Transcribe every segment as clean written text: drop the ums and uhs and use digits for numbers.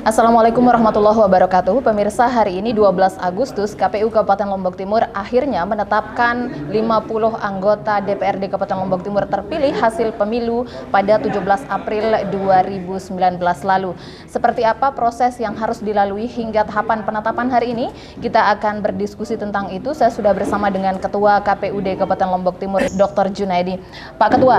Assalamualaikum warahmatullahi wabarakatuh. Pemirsa, hari ini 12 Agustus KPU Kabupaten Lombok Timur akhirnya menetapkan 50 anggota DPRD Kabupaten Lombok Timur terpilih hasil pemilu pada 17 April 2019 lalu. Seperti apa proses yang harus dilalui hingga tahapan penetapan hari ini? Kita akan berdiskusi tentang itu. Saya sudah bersama dengan Ketua KPUD Kabupaten Lombok Timur, Dr. Junaidi. Pak Ketua,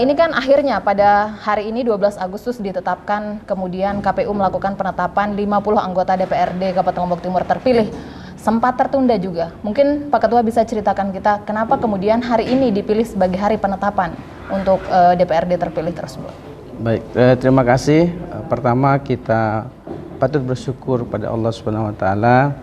ini kan akhirnya pada hari ini 12 Agustus ditetapkan, kemudian KPU melakukan penetapan 50 anggota DPRD Kabupaten Lombok Timur terpilih. Sempat tertunda juga. Mungkin Pak Ketua bisa ceritakan kita kenapa kemudian hari ini dipilih sebagai hari penetapan untuk DPRD terpilih tersebut. Baik, terima kasih. Pertama kita patut bersyukur pada Allah Subhanahu wa taala,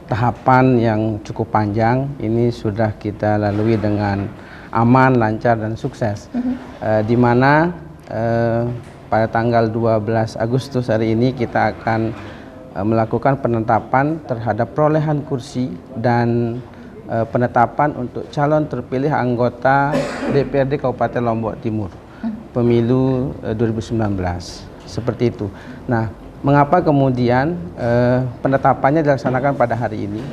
tahapan yang cukup panjang ini sudah kita lalui dengan aman, lancar dan sukses. Di mana pada tanggal 12 Agustus hari ini kita akan melakukan penetapan terhadap perolehan kursi dan penetapan untuk calon terpilih anggota DPRD Kabupaten Lombok Timur pemilu 2019. Seperti itu. Nah, mengapa kemudian penetapannya dilaksanakan pada hari ini?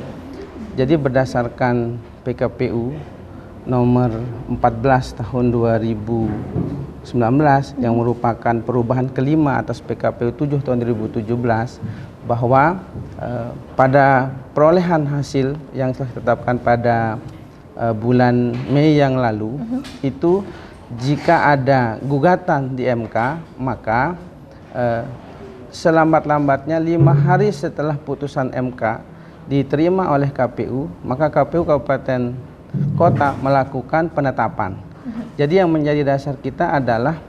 Jadi berdasarkan PKPU nomor 14 tahun 2019 yang merupakan perubahan kelima atas PKPU 7 tahun 2017, bahwa pada perolehan hasil yang telah ditetapkan pada bulan Mei yang lalu, itu jika ada gugatan di MK, maka selambat-lambatnya 5 hari setelah putusan MK diterima oleh KPU, maka KPU Kabupaten Kota melakukan penetapan. Jadi yang menjadi dasar kita adalah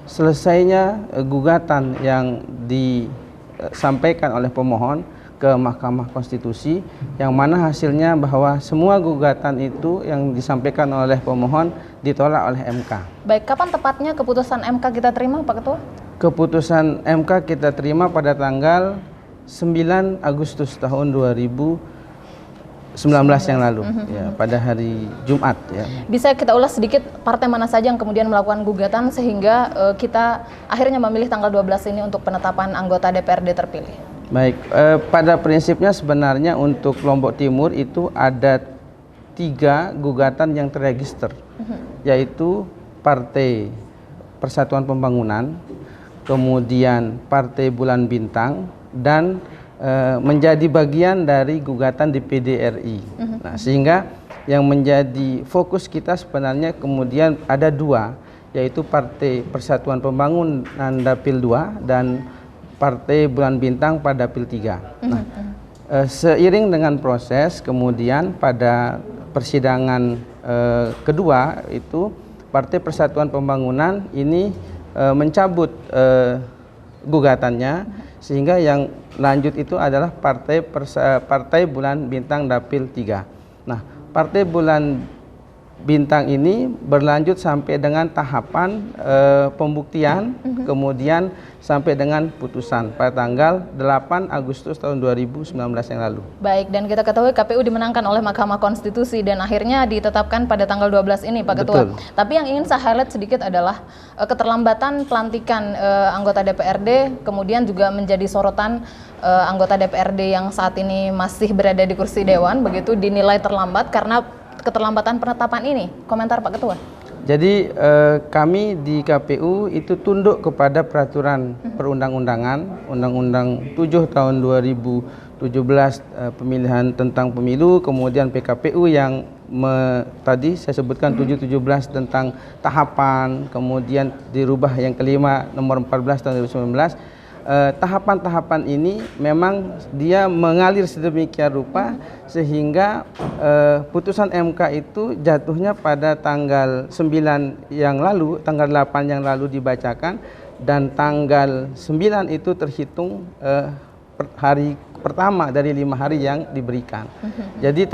selesainya gugatan yang disampaikan oleh pemohon ke Mahkamah Konstitusi, yang mana hasilnya bahwa semua gugatan itu yang disampaikan oleh pemohon ditolak oleh MK. Baik, kapan tepatnya keputusan MK kita terima, Pak Ketua? Keputusan MK kita terima pada tanggal 9 Agustus tahun 2019 yang lalu, ya, pada hari Jumat. Ya. Bisa kita ulas sedikit partai mana saja yang kemudian melakukan gugatan sehingga kita akhirnya memilih tanggal 12 ini untuk penetapan anggota DPRD terpilih? Baik, pada prinsipnya sebenarnya untuk Lombok Timur itu ada 3 gugatan yang terregister, yaitu Partai Persatuan Pembangunan, kemudian Partai Bulan Bintang, dan menjadi bagian dari gugatan DPD RI. Nah, sehingga yang menjadi fokus kita sebenarnya kemudian ada 2, yaitu Partai Persatuan Pembangunan Dapil 2 dan Partai Bulan Bintang pada Dapil 3. Nah, seiring dengan proses kemudian pada persidangan kedua itu Partai Persatuan Pembangunan ini mencabut gugatannya, sehingga yang lanjut itu adalah Partai Bulan Bintang Dapil 3. Nah, Partai Bulan Bintang ini berlanjut sampai dengan tahapan pembuktian, kemudian sampai dengan putusan pada tanggal 8 Agustus tahun 2019 yang lalu. Baik, dan kita ketahui KPU dimenangkan oleh Mahkamah Konstitusi dan akhirnya ditetapkan pada tanggal 12 ini, Pak Ketua. Betul. Tapi yang ingin saya highlight sedikit adalah keterlambatan pelantikan anggota DPRD, kemudian juga menjadi sorotan anggota DPRD yang saat ini masih berada di kursi dewan, begitu dinilai terlambat karena keterlambatan penetapan ini. Komentar Pak Ketua. Jadi kami di KPU itu tunduk kepada peraturan perundang-undangan, Undang-Undang 7 tahun 2017 pemilihan tentang pemilu, kemudian PKPU yang tadi saya sebutkan 717 tentang tahapan, kemudian dirubah yang kelima nomor 14 tahun 2019. Tahapan-tahapan ini memang dia mengalir sedemikian rupa sehingga putusan MK itu jatuhnya pada tanggal 9 yang lalu, tanggal 8 yang lalu dibacakan, dan tanggal 9 itu terhitung hari pertama dari 5 hari yang diberikan. Jadi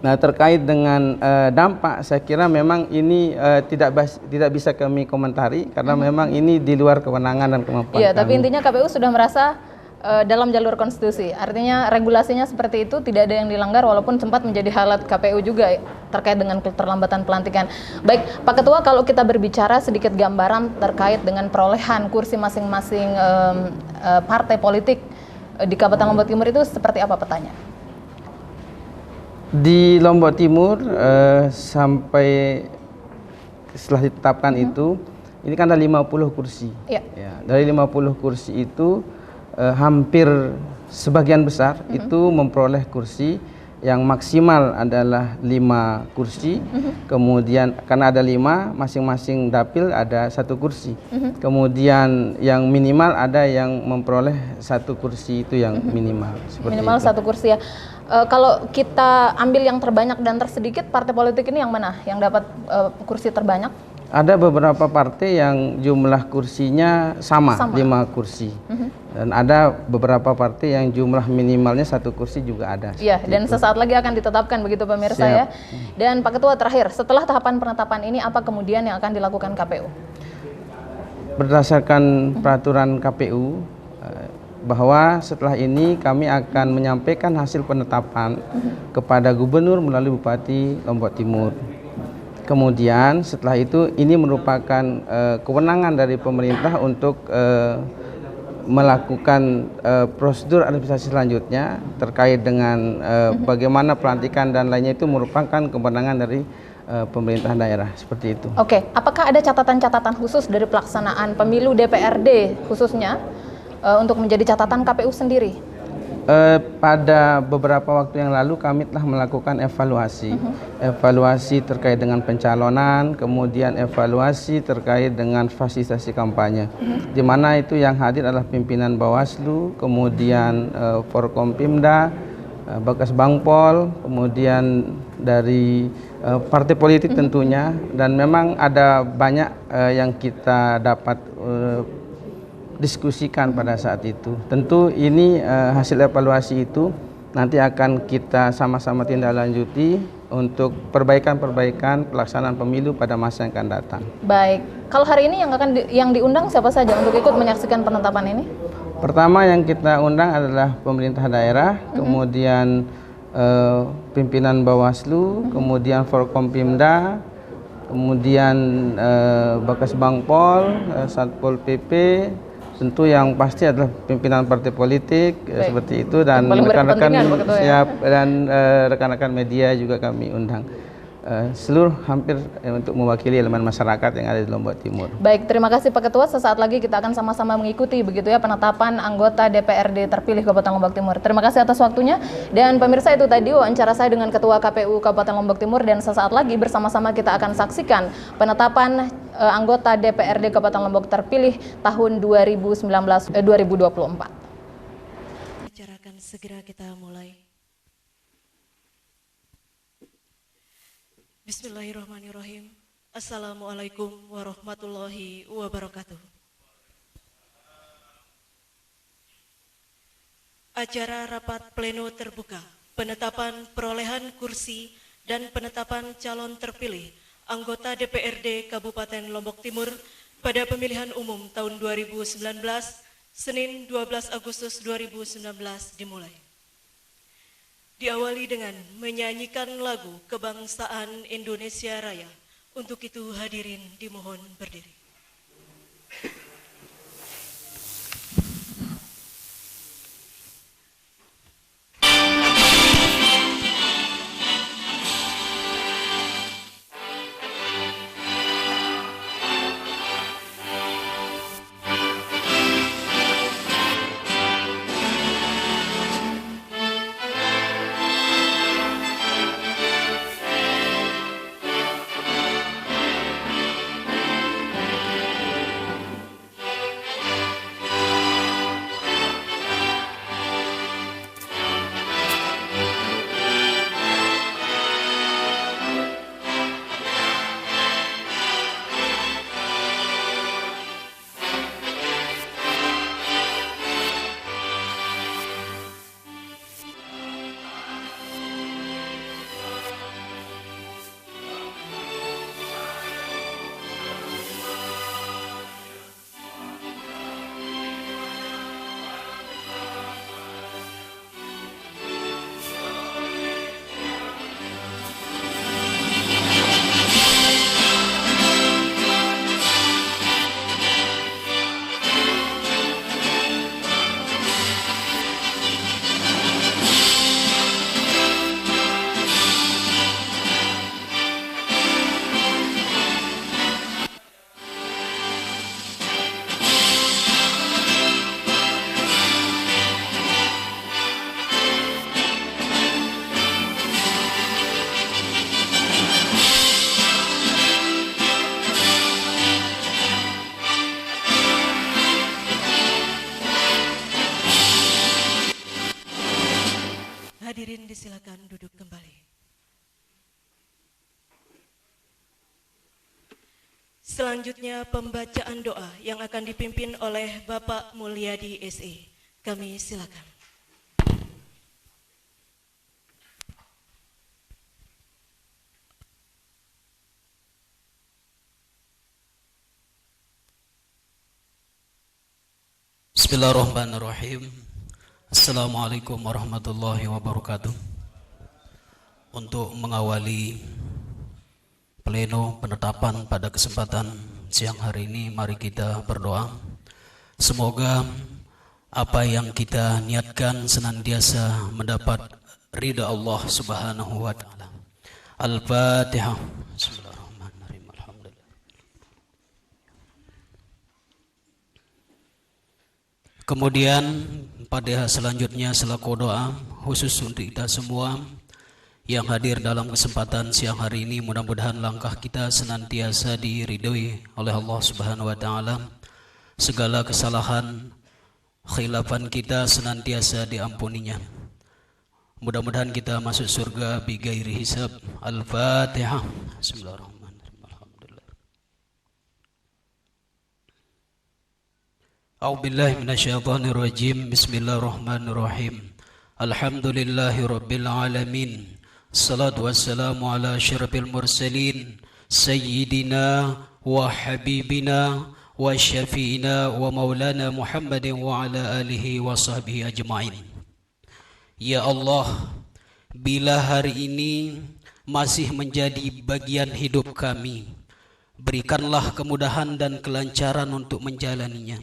terkait dengan dampak, saya kira memang ini tidak bisa kami komentari karena memang ini di luar kewenangan dan kemampuan kami. Tapi intinya KPU sudah merasa dalam jalur konstitusi. Artinya regulasinya seperti itu, tidak ada yang dilanggar walaupun sempat menjadi halat KPU juga terkait dengan keterlambatan pelantikan. Baik, Pak Ketua, kalau kita berbicara sedikit gambaran terkait dengan perolehan kursi masing-masing partai politik di Kabupaten Lombok Timur itu seperti apa petanya? Di Lombok Timur sampai setelah ditetapkan itu, ini kan ada 50 kursi. Ya, dari 50 kursi itu hampir sebagian besar itu memperoleh kursi yang maksimal adalah 5 kursi. Kemudian karena ada 5, masing-masing dapil ada 1 kursi. Kemudian yang minimal ada yang memperoleh 1 kursi, itu yang minimal. Minimal itu. 1 kursi ya. Kalau kita ambil yang terbanyak dan tersedikit, partai politik ini yang mana yang dapat kursi terbanyak? Ada beberapa partai yang jumlah kursinya sama. 5 kursi. Dan ada beberapa partai yang jumlah minimalnya 1 kursi juga ada. Iya, dan sesaat lagi akan ditetapkan begitu pemirsa. Siap. Ya. Dan Pak Ketua, terakhir, setelah tahapan penetapan ini apa kemudian yang akan dilakukan KPU? Berdasarkan peraturan KPU, bahwa setelah ini kami akan menyampaikan hasil penetapan kepada gubernur melalui Bupati Lombok Timur. Kemudian setelah itu ini merupakan kewenangan dari pemerintah untuk melakukan prosedur administrasi selanjutnya terkait dengan bagaimana pelantikan dan lainnya, itu merupakan kewenangan dari pemerintah daerah, seperti itu. Oke, apakah ada catatan-catatan khusus dari pelaksanaan pemilu DPRD khususnya untuk menjadi catatan KPU sendiri? Pada beberapa waktu yang lalu kami telah melakukan evaluasi terkait dengan pencalonan, kemudian evaluasi terkait dengan fasilitasi kampanye, di mana itu yang hadir adalah pimpinan Bawaslu, kemudian Forkompimda, Bakas Bangpol, kemudian dari partai politik tentunya, dan memang ada banyak yang kita dapat diskusikan pada saat itu. Tentu ini hasil evaluasi itu nanti akan kita sama-sama tindak lanjuti untuk perbaikan-perbaikan pelaksanaan pemilu pada masa yang akan datang. Baik, kalau hari ini yang diundang siapa saja untuk ikut menyaksikan penetapan ini? Pertama yang kita undang adalah pemerintah daerah, kemudian pimpinan Bawaslu, kemudian Forkompimda, kemudian Bakas Bangpol, Satpol PP, tentu yang pasti adalah pimpinan partai politik, seperti itu, dan rekan-rekan siap dan rekan-rekan media juga kami undang. Seluruh hampir untuk mewakili elemen masyarakat yang ada di Lombok Timur. Baik, terima kasih Pak Ketua. Sesaat lagi kita akan sama-sama mengikuti begitu ya penetapan anggota DPRD terpilih Kabupaten Lombok Timur. Terima kasih atas waktunya. Dan pemirsa, itu tadi wawancara saya dengan Ketua KPU Kabupaten Lombok Timur, dan sesaat lagi bersama-sama kita akan saksikan penetapan anggota DPRD Kabupaten Lombok terpilih tahun 2024. Acara akan segera kita mulai. Bismillahirrahmanirrahim. Assalamualaikum warahmatullahi wabarakatuh. Acara rapat pleno terbuka, penetapan perolehan kursi dan penetapan calon terpilih anggota DPRD Kabupaten Lombok Timur pada pemilihan umum tahun 2019, Senin 12 Agustus 2019 dimulai. Diawali dengan menyanyikan lagu kebangsaan Indonesia Raya. Untuk itu hadirin dimohon berdiri. Hadirin disilakan duduk kembali. Selanjutnya pembacaan doa yang akan dipimpin oleh Bapak Mulyadi SE. Kami silakan. Bismillahirrahmanirrahim. Assalamualaikum warahmatullahi wabarakatuh. Untuk mengawali pleno penetapan pada kesempatan siang hari ini, mari kita berdoa. Semoga apa yang kita niatkan senantiasa mendapat ridha Allah Subhanahu wa taala. Al-Fatihah. Bismillahirrahmanirrahim. Alhamdulillah. Kemudian pada selanjutnya selaku doa khusus untuk kita semua yang hadir dalam kesempatan siang hari ini, mudah-mudahan langkah kita senantiasa diridhoi oleh Allah Subhanahu wa taala. Segala kesalahan, khilafan kita senantiasa diampuninya. Mudah-mudahan kita masuk surga bi ghairi hisab. Al-Fatihah. Bismillahirrahmanirrahim. Alhamdulillah. A'udzubillahi minasyaitonir rajim. Bismillahirrahmanirrahim. Alhamdulillahirabbil alamin. Salatu wassalamu ala asyrafil mursalin sayyidina wa habibina wa syafi'ina wa maulana Muhammadin wa ala alihi wa sahbihi ajma'in. Ya Allah, bila hari ini masih menjadi bagian hidup kami, berikanlah kemudahan dan kelancaran untuk menjalaninya.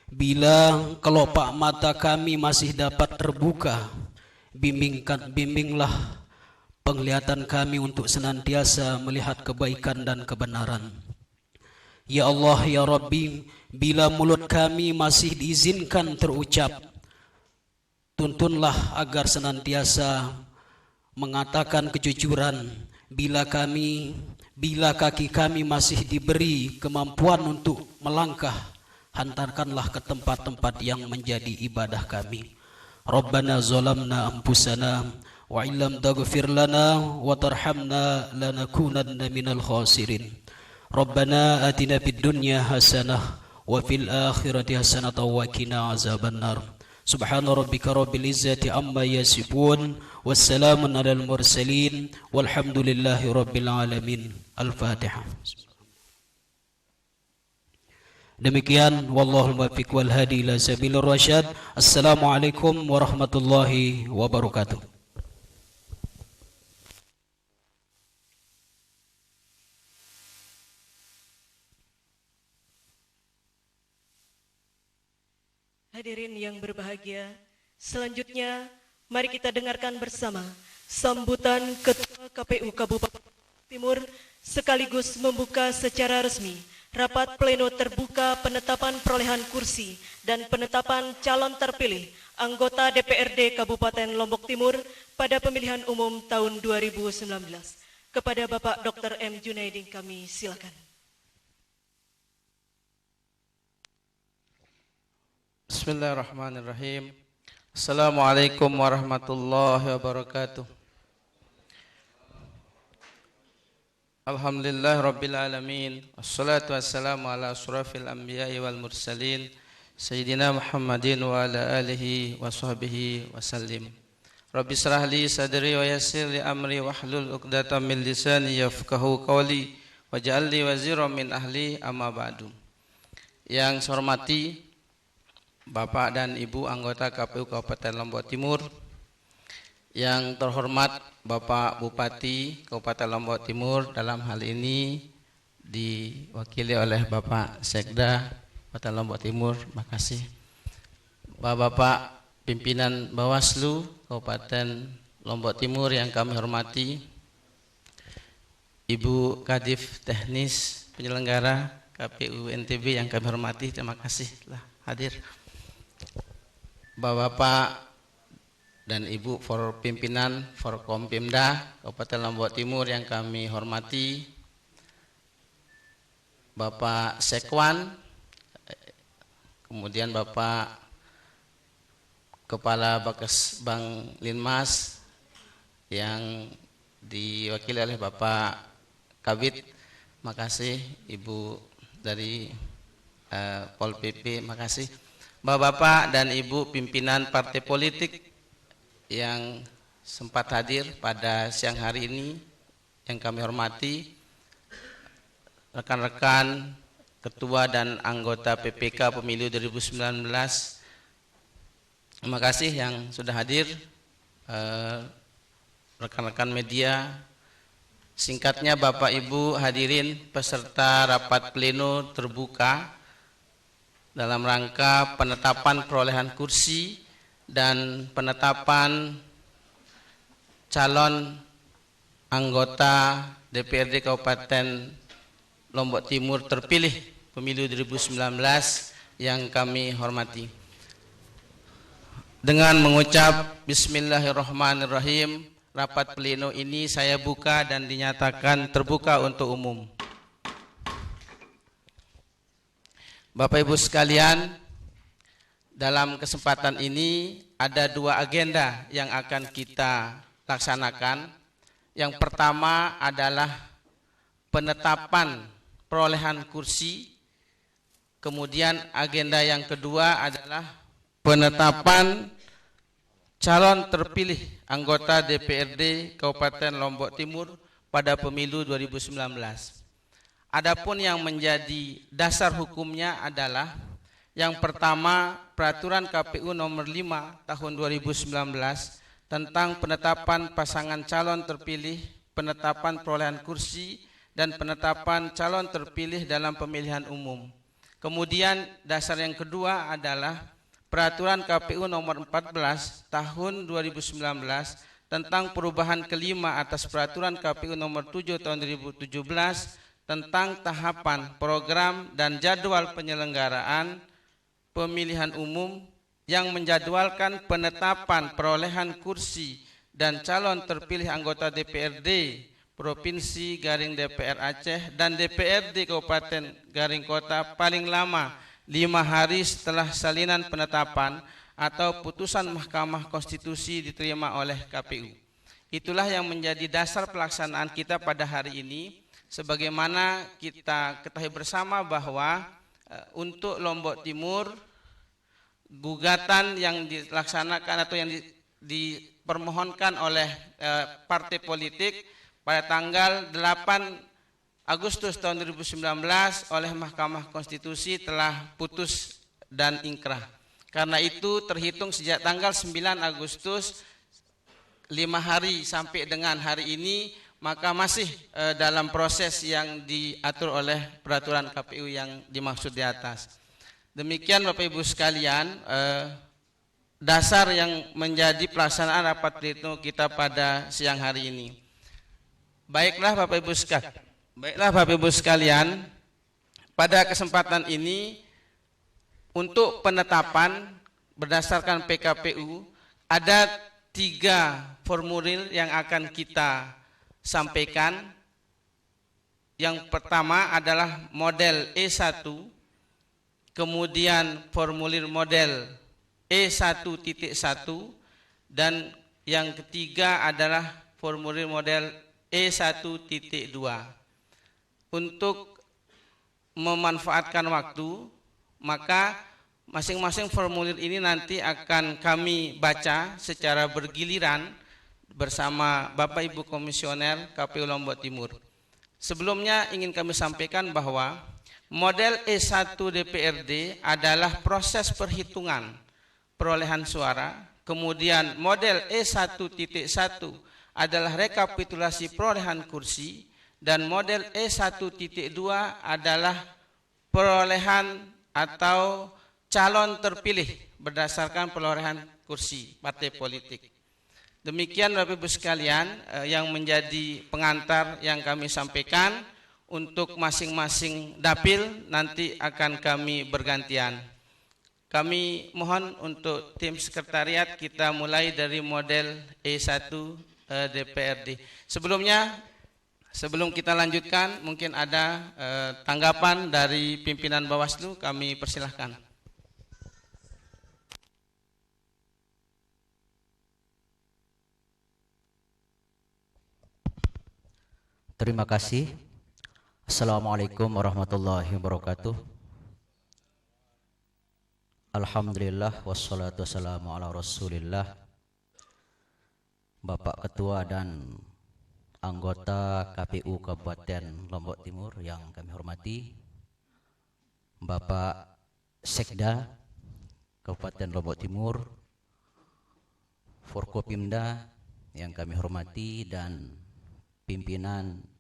Bila kelopak mata kami masih dapat terbuka, bimbinglah penglihatan kami untuk senantiasa melihat kebaikan dan kebenaran. Ya Allah, ya Rabbi, bila mulut kami masih diizinkan terucap, tuntunlah agar senantiasa mengatakan kejujuran. Bila kaki kami masih diberi kemampuan untuk melangkah, hantarkanlah ke tempat-tempat yang menjadi ibadah kami. Rabbana zalamna anfusana wa illam taghfir lana wa tarhamna lanakunanna minal khasirin. Rabbana atina fid dunya hasanah wa fil akhirati hasanah wa qina azabannar. Subhana rabbika rabbil izzati amma yasifun wassalamun alal mursalin walhamdulillahi rabbil alamin. Al-Fatihah. Demikian, wallahul muwaffiq wal hadi ila sabilir rasyad. Assalamualaikum warahmatullahi wabarakatuh. Hadirin yang berbahagia, selanjutnya mari kita dengarkan bersama sambutan Ketua KPU Kabupaten Timur sekaligus membuka secara resmi rapat pleno terbuka penetapan perolehan kursi dan penetapan calon terpilih anggota DPRD Kabupaten Lombok Timur pada pemilihan umum tahun 2019. Kepada Bapak Dr. M. Junaidin kami silakan. Bismillahirrahmanirrahim. Assalamualaikum warahmatullahi wabarakatuh. Alhamdulillah rabbil alamin. Wassalatu wassalamu ala asrafil anbiya'i wal mursalin Sayyidina Muhammadin wa ala alihi wa sahbihi wasallim. Rabbi srah li sadri wa yassir li amri wahlul uqdatam min lisani yafqahu qawli waj'al li waziran min ahli, amma ba'du. Yang saya hormati Bapak dan Ibu anggota KPU Kabupaten Lombok Timur, yang terhormat Bapak Bupati Kabupaten Lombok Timur, dalam hal ini diwakili oleh Bapak Sekda Kabupaten Lombok Timur, makasih. Bapak pimpinan Bawaslu Kabupaten Lombok Timur yang kami hormati, Ibu Kadif Teknis Penyelenggara KPU NTB yang kami hormati, terima kasih telah hadir. Bapak dan Ibu pimpinan Forkompimda Kabupaten Lombok Timur yang kami hormati, Bapak Sekwan, kemudian Bapak Kepala Bakes Bang Linmas yang diwakili oleh Bapak Kabid. Makasih Ibu dari Pol PP, makasih Bapak-bapak dan Ibu pimpinan partai politik yang sempat hadir pada siang hari ini, yang kami hormati, rekan-rekan ketua dan anggota PPK Pemilu 2019. Terima kasih yang sudah hadir, rekan-rekan media. Singkatnya Bapak Ibu hadirin peserta rapat pleno terbuka dalam rangka penetapan perolehan kursi dan penetapan calon anggota DPRD Kabupaten Lombok Timur terpilih pemilu 2019 yang kami hormati. Dengan mengucap Bismillahirrahmanirrahim, rapat pleno ini saya buka dan dinyatakan terbuka untuk umum. Bapak Ibu sekalian, dalam kesempatan ini ada dua agenda yang akan kita laksanakan. Yang pertama adalah penetapan perolehan kursi. Kemudian agenda yang kedua adalah penetapan calon terpilih anggota DPRD Kabupaten Lombok Timur pada pemilu 2019. Adapun yang menjadi dasar hukumnya adalah yang pertama peraturan KPU nomor 5 tahun 2019 tentang penetapan pasangan calon terpilih, penetapan perolehan kursi dan penetapan calon terpilih dalam pemilihan umum. Kemudian dasar yang kedua adalah peraturan KPU nomor 14 tahun 2019 tentang perubahan kelima atas peraturan KPU nomor 7 tahun 2017 tentang tahapan, program, dan jadwal penyelenggaraan pemilihan umum yang menjadwalkan penetapan perolehan kursi dan calon terpilih anggota DPRD Provinsi Garing DPR Aceh dan DPRD Kabupaten Garing Kota paling lama 5 hari setelah salinan penetapan atau putusan Mahkamah Konstitusi diterima oleh KPU. Itulah yang menjadi dasar pelaksanaan kita pada hari ini. Sebagaimana kita ketahui bersama bahwa untuk Lombok Timur, gugatan yang dilaksanakan atau yang dipermohonkan oleh partai politik pada tanggal 8 Agustus tahun 2019 oleh Mahkamah Konstitusi telah putus dan ingkrah. Karena itu terhitung sejak tanggal 9 Agustus 5 hari sampai dengan hari ini, maka masih dalam proses yang diatur oleh peraturan KPU yang dimaksud di atas. Demikian Bapak Ibu sekalian, dasar yang menjadi pelaksanaan rapat pleno kita pada siang hari ini. Baiklah Bapak Ibu sekalian, pada kesempatan ini untuk penetapan berdasarkan PKPU ada 3 formulir yang akan kita sampaikan. Yang pertama adalah model E1, kemudian formulir model E1.1, dan yang ketiga adalah formulir model E1.2. Untuk memanfaatkan waktu, maka masing-masing formulir ini nanti akan kami baca secara bergiliran bersama Bapak Ibu Komisioner KPU Lombok Timur. Sebelumnya ingin kami sampaikan bahwa model E1 DPRD adalah proses perhitungan perolehan suara, kemudian model E1.1 adalah rekapitulasi perolehan kursi, dan model E1.2 adalah perolehan atau calon terpilih berdasarkan perolehan kursi partai politik. Demikian Bapak Ibu sekalian yang menjadi pengantar yang kami sampaikan. Untuk masing-masing dapil nanti akan kami bergantian. Kami mohon untuk tim sekretariat kita mulai dari model E1 DPRD. Sebelum kita lanjutkan, mungkin ada tanggapan dari pimpinan Bawaslu, kami persilahkan. Terima kasih. Assalamualaikum warahmatullahi wabarakatuh. Alhamdulillah wassalatu wassalamu ala rasulillah. Bapak Ketua dan anggota KPU Kabupaten Lombok Timur yang kami hormati, Bapak Sekda Kabupaten Lombok Timur, Forkopimda yang kami hormati, dan pimpinan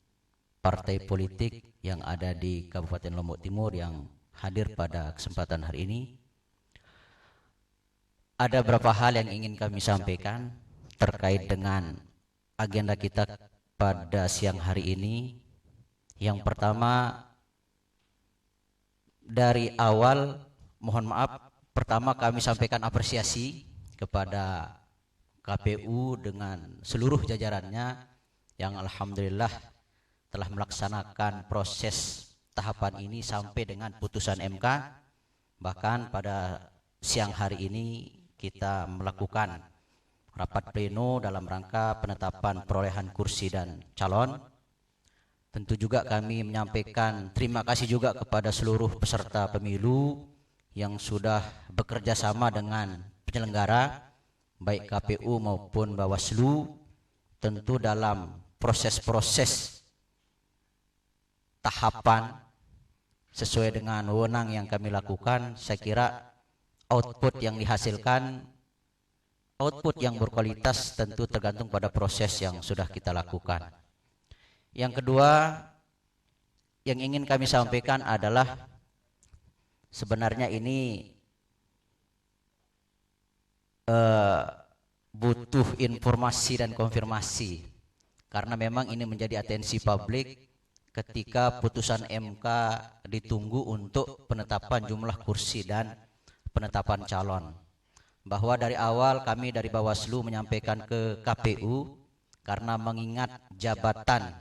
partai politik yang ada di Kabupaten Lombok Timur yang hadir pada kesempatan hari ini. Ada beberapa hal yang ingin kami sampaikan terkait dengan agenda kita pada siang hari ini. Yang pertama, dari awal mohon maaf, pertama kami sampaikan apresiasi kepada KPU dengan seluruh jajarannya yang alhamdulillah telah melaksanakan proses tahapan ini sampai dengan putusan MK. Bahkan pada siang hari ini kita melakukan rapat pleno dalam rangka penetapan perolehan kursi dan calon. Tentu juga kami menyampaikan terima kasih juga kepada seluruh peserta pemilu yang sudah bekerja sama dengan penyelenggara baik KPU maupun Bawaslu, tentu dalam proses-proses tahapan sesuai dengan wewenang yang kami lakukan. Saya kira output yang dihasilkan, output yang berkualitas, tentu tergantung pada proses yang sudah kita lakukan. Yang kedua yang ingin kami sampaikan adalah sebenarnya ini butuh informasi dan konfirmasi, karena memang ini menjadi atensi publik ketika putusan MK ditunggu untuk penetapan jumlah kursi dan penetapan calon. Bahwa dari awal kami dari Bawaslu menyampaikan ke KPU, karena mengingat jabatan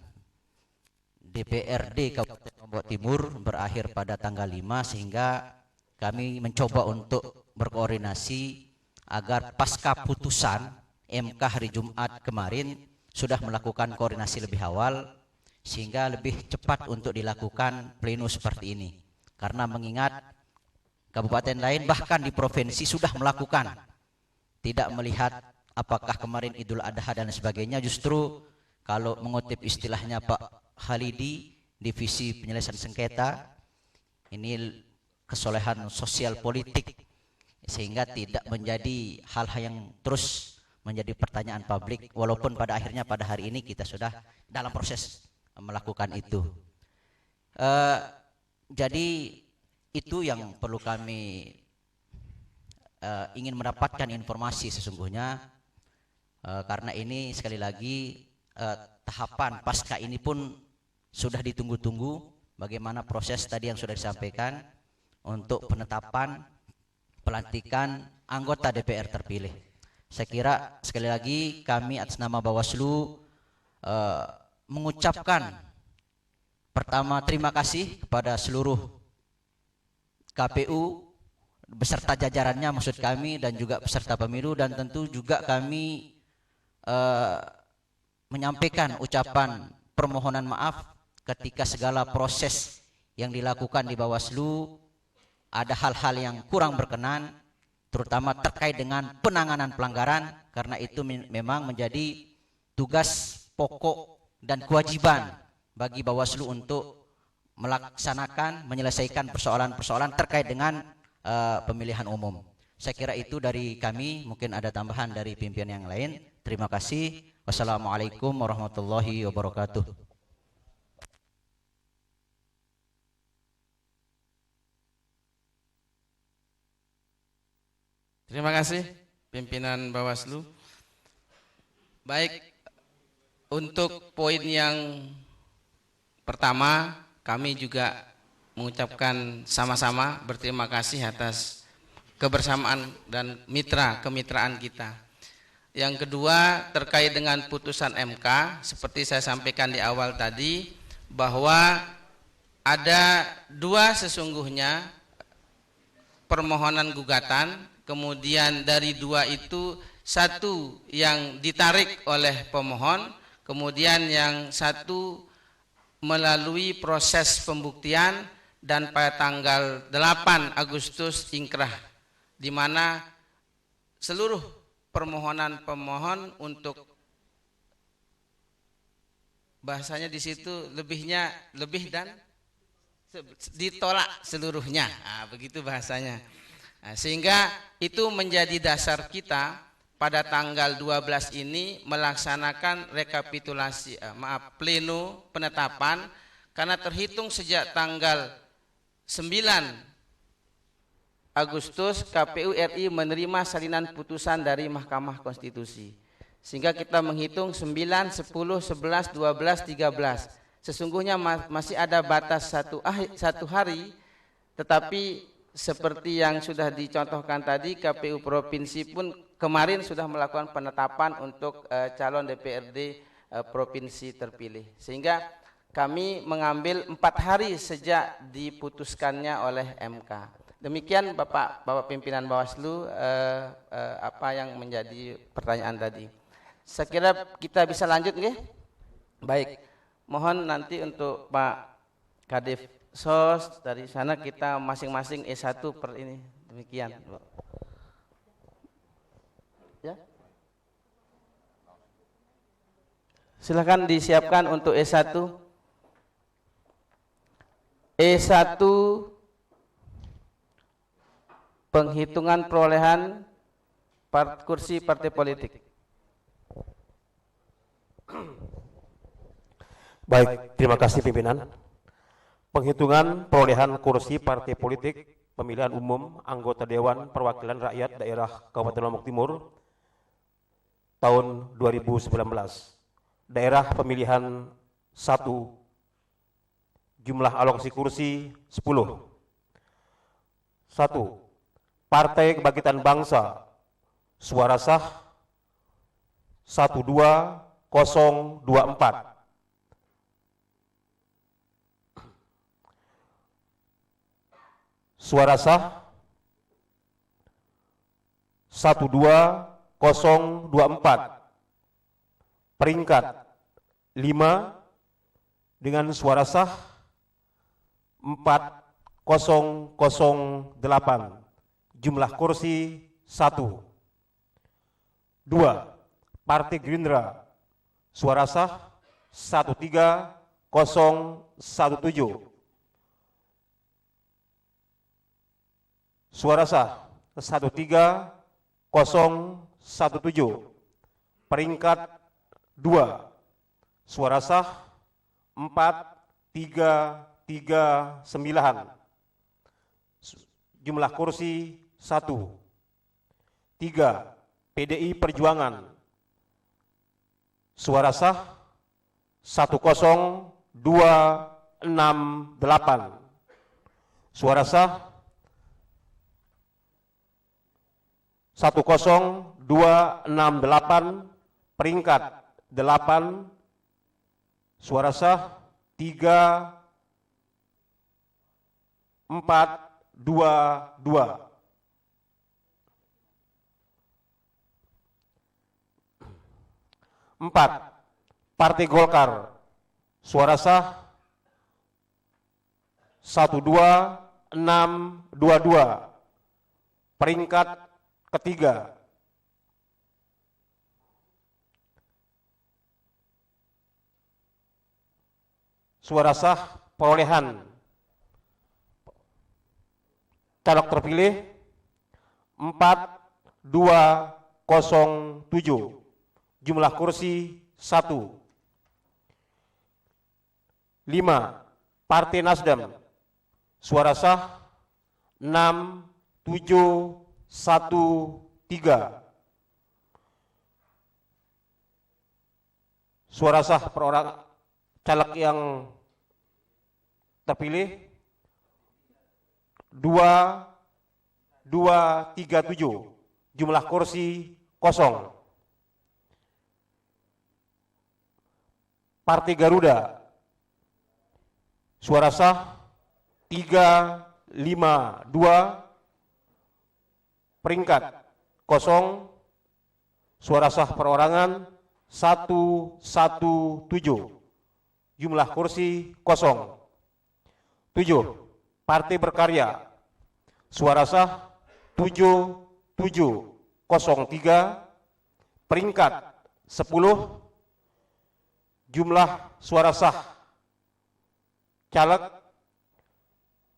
DPRD Kabupaten Lombok Timur berakhir pada tanggal 5, sehingga kami mencoba untuk berkoordinasi agar pasca putusan MK hari Jumat kemarin sudah melakukan koordinasi lebih awal, sehingga lebih cepat untuk dilakukan pleno seperti ini. Karena mengingat kabupaten lain bahkan di provinsi sudah melakukan, tidak melihat apakah kemarin Idul Adha dan sebagainya. Justru kalau mengutip istilahnya Pak Halidi, divisi penyelesaian sengketa, ini kesolehan sosial politik, sehingga tidak menjadi hal-hal yang terus menjadi pertanyaan publik, walaupun pada akhirnya pada hari ini kita sudah dalam proses melakukan itu. Jadi itu yang perlu kami ingin mendapatkan informasi sesungguhnya, karena ini sekali lagi tahapan pasca ini pun sudah ditunggu-tunggu, bagaimana proses tadi yang sudah disampaikan untuk penetapan pelantikan anggota DPR terpilih. Saya kira sekali lagi kami atas nama Bawaslu mengucapkan pertama terima kasih kepada seluruh KPU beserta jajarannya, maksud kami, dan juga peserta pemilu, dan tentu juga kami menyampaikan ucapan permohonan maaf ketika segala proses yang dilakukan di Bawaslu ada hal-hal yang kurang berkenan, terutama terkait dengan penanganan pelanggaran, karena itu memang menjadi tugas pokok dan kewajiban bagi Bawaslu untuk melaksanakan, menyelesaikan persoalan-persoalan terkait dengan pemilihan umum. Saya kira itu dari kami, mungkin ada tambahan dari pimpinan yang lain. Terima kasih. Wassalamualaikum warahmatullahi wabarakatuh. Terima kasih pimpinan Bawaslu. Baik, untuk poin yang pertama, kami juga mengucapkan sama-sama berterima kasih atas kebersamaan dan kemitraan kita. Yang kedua, terkait dengan putusan MK, seperti saya sampaikan di awal tadi, bahwa ada dua sesungguhnya permohonan gugatan, kemudian dari dua itu satu yang ditarik oleh pemohon, kemudian yang satu melalui proses pembuktian dan pada tanggal 8 Agustus ingkrah, di mana seluruh permohonan pemohon untuk bahasanya di situ lebih dan ditolak seluruhnya, begitu bahasanya. Sehingga itu menjadi dasar kita pada tanggal 12 ini melaksanakan rekapitulasi, pleno penetapan, karena terhitung sejak tanggal 9 Agustus KPU RI menerima salinan putusan dari Mahkamah Konstitusi. Sehingga kita menghitung 9, 10, 11, 12, 13. Sesungguhnya masih ada batas satu hari, tetapi seperti yang sudah dicontohkan tadi, KPU Provinsi pun kemarin sudah melakukan penetapan untuk calon DPRD Provinsi terpilih. Sehingga kami mengambil 4 hari sejak diputuskannya oleh MK. Demikian Bapak Pimpinan Bawaslu apa yang menjadi pertanyaan tadi. Saya kira kita bisa lanjut nggih? Baik. Mohon nanti untuk Pak Kadif SOS dari sana kita masing-masing E1 per ini. Demikian, Pak. Ya. Silakan disiapkan untuk E1. E1 penghitungan perolehan kursi partai politik. Baik, terima kasih pimpinan. Penghitungan perolehan kursi partai politik pemilihan umum anggota Dewan Perwakilan Rakyat Daerah Kabupaten Lombok Timur tahun 2019. Daerah pemilihan 1, jumlah alokasi kursi 10. 1. Partai Kebangkitan Bangsa, suara sah 12024. Suara sah 12024. Peringkat 5 dengan suara sah 4008. Jumlah kursi 1. 2. Partai Gerindra, suara sah 13017. Suara sah 13017. Peringkat 2. Suara sah 4339. Jumlah kursi 1. 3. PDI Perjuangan, suara sah 10268. Suara sah 10268. Peringkat 8. Suara sah 3422. 4. Partai Golkar, suara sah 12622. Peringkat ketiga. Suara sah perolehan caleg terpilih 4207. Jumlah kursi 1. 5. Partai Nasdem, suara sah 6713. Suara sah per orang caleg yang terpilih 2237. Jumlah kursi 0. Partai Garuda, suara sah 352. Peringkat 0. Suara sah perorangan 117. Jumlah kursi kosong. 7. Partai Berkarya. Suara sah 7703. Peringkat 10. Jumlah suara sah caleg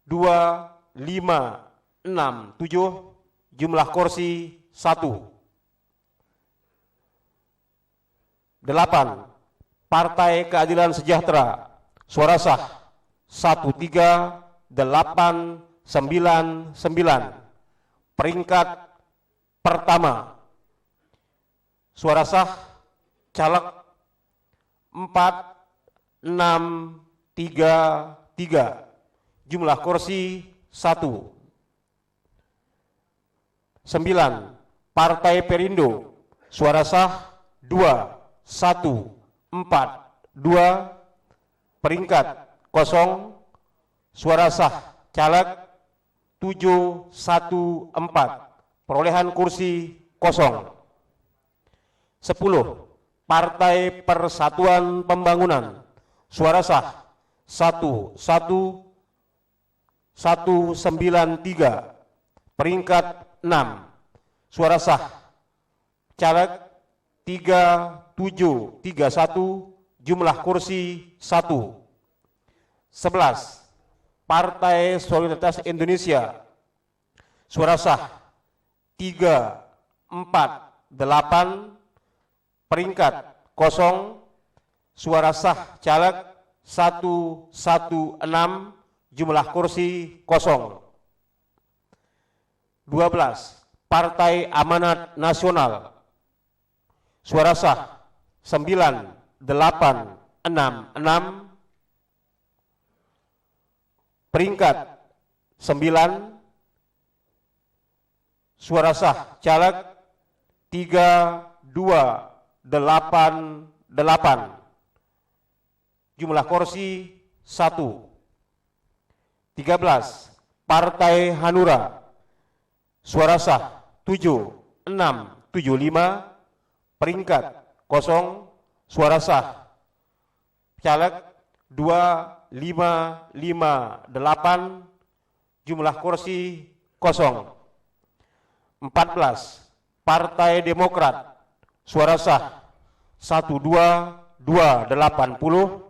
2567. Jumlah kursi 1. 8. Partai Keadilan Sejahtera. Suara sah 13899. Peringkat pertama. Suara sah caleg 4633. Jumlah kursi 1. 9. Partai Perindo. Suara sah 2142. Peringkat kosong. Suara sah caleg 714. Perolehan kursi kosong. 10. Partai Persatuan Pembangunan. Suara sah 11193. Peringkat 6. Suara sah caleg 3731. Jumlah kursi 1. 11. Partai Solidaritas Indonesia. Suara sah 348. Peringkat kosong. Suara sah caleg 116. Jumlah kursi kosong. 12. Partai Amanat Nasional. Suara sah 9866. Peringkat 9. Suara sah caleg 3288. Jumlah kursi 1. 13. Partai Hanura. Suara sah 7675. Peringkat kosong. Suara sah caleg 2558. Jumlah kursi kosong. 14. Partai Demokrat. Suara sah 12280.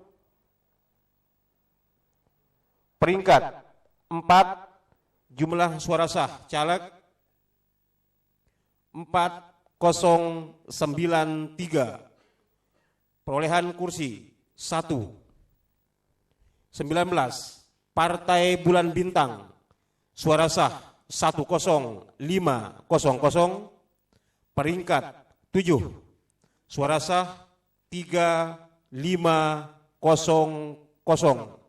Peringkat 4. Jumlah suara sah caleg 4093. Perolehan kursi 1. 19. Partai Bulan Bintang. Suara sah 10500. Peringkat 7. Suara sah 3500.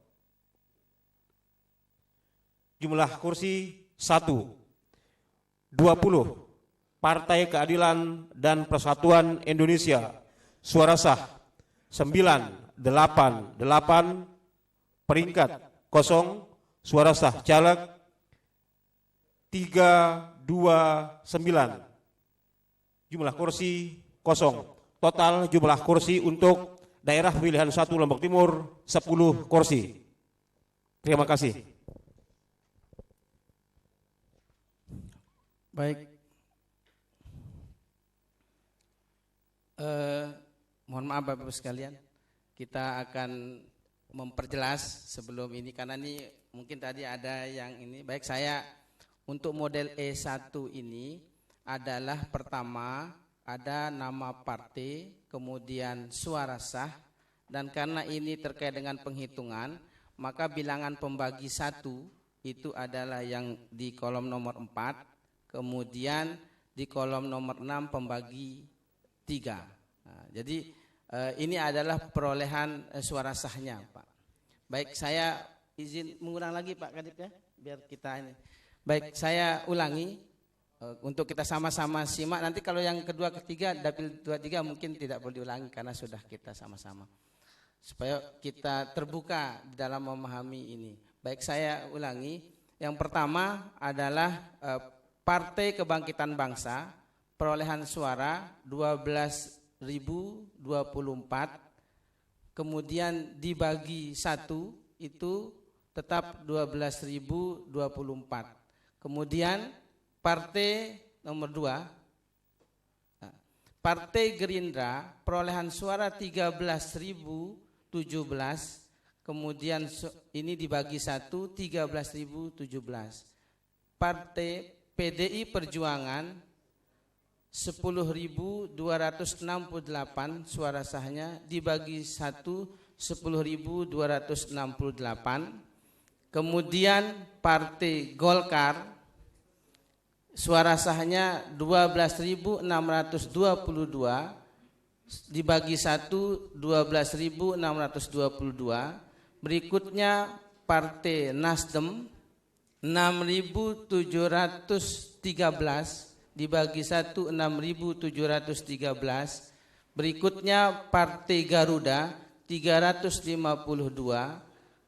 Jumlah kursi 1. 20. Partai Keadilan dan Persatuan Indonesia. Suara sah 988. Peringkat kosong. Suara sah caleg 329. Jumlah kursi kosong. Total jumlah kursi untuk daerah pemilihan 1 Lombok Timur 10 kursi. Terima kasih. Baik. Mohon maaf Bapak Ibu sekalian, kita akan memperjelas sebelum ini karena ini mungkin tadi ada yang ini. Baik, saya untuk model E1 ini adalah pertama ada nama partai, kemudian suara sah, dan karena ini terkait dengan penghitungan, maka bilangan pembagi 1 itu adalah yang di kolom nomor 4. Kemudian di kolom nomor 6 pembagi 3. Nah, jadi ini adalah perolehan suara sahnya, Pak. Baik, saya izin mengulang lagi Pak Kadip ya, biar kita ini. Baik, saya ulangi untuk kita sama-sama simak. Nanti kalau yang kedua, ketiga, dapil 2, 3 mungkin tidak perlu diulangi karena sudah kita sama-sama. Supaya kita terbuka dalam memahami ini. Baik, saya ulangi. Yang pertama adalah Partai Kebangkitan Bangsa, perolehan suara 12.024, kemudian dibagi 1 itu tetap 12.024. Kemudian partai nomor 2, Partai Gerindra perolehan suara 13.017, kemudian ini dibagi 1 13.017. Partai PDI Perjuangan 10.268 suara sahnya, dibagi 1 10.268. Kemudian Partai Golkar suara sahnya 12.622, dibagi 1 12.622. Berikutnya Partai Nasdem 6.713, dibagi 1 6.713. Berikutnya Partai Garuda 352,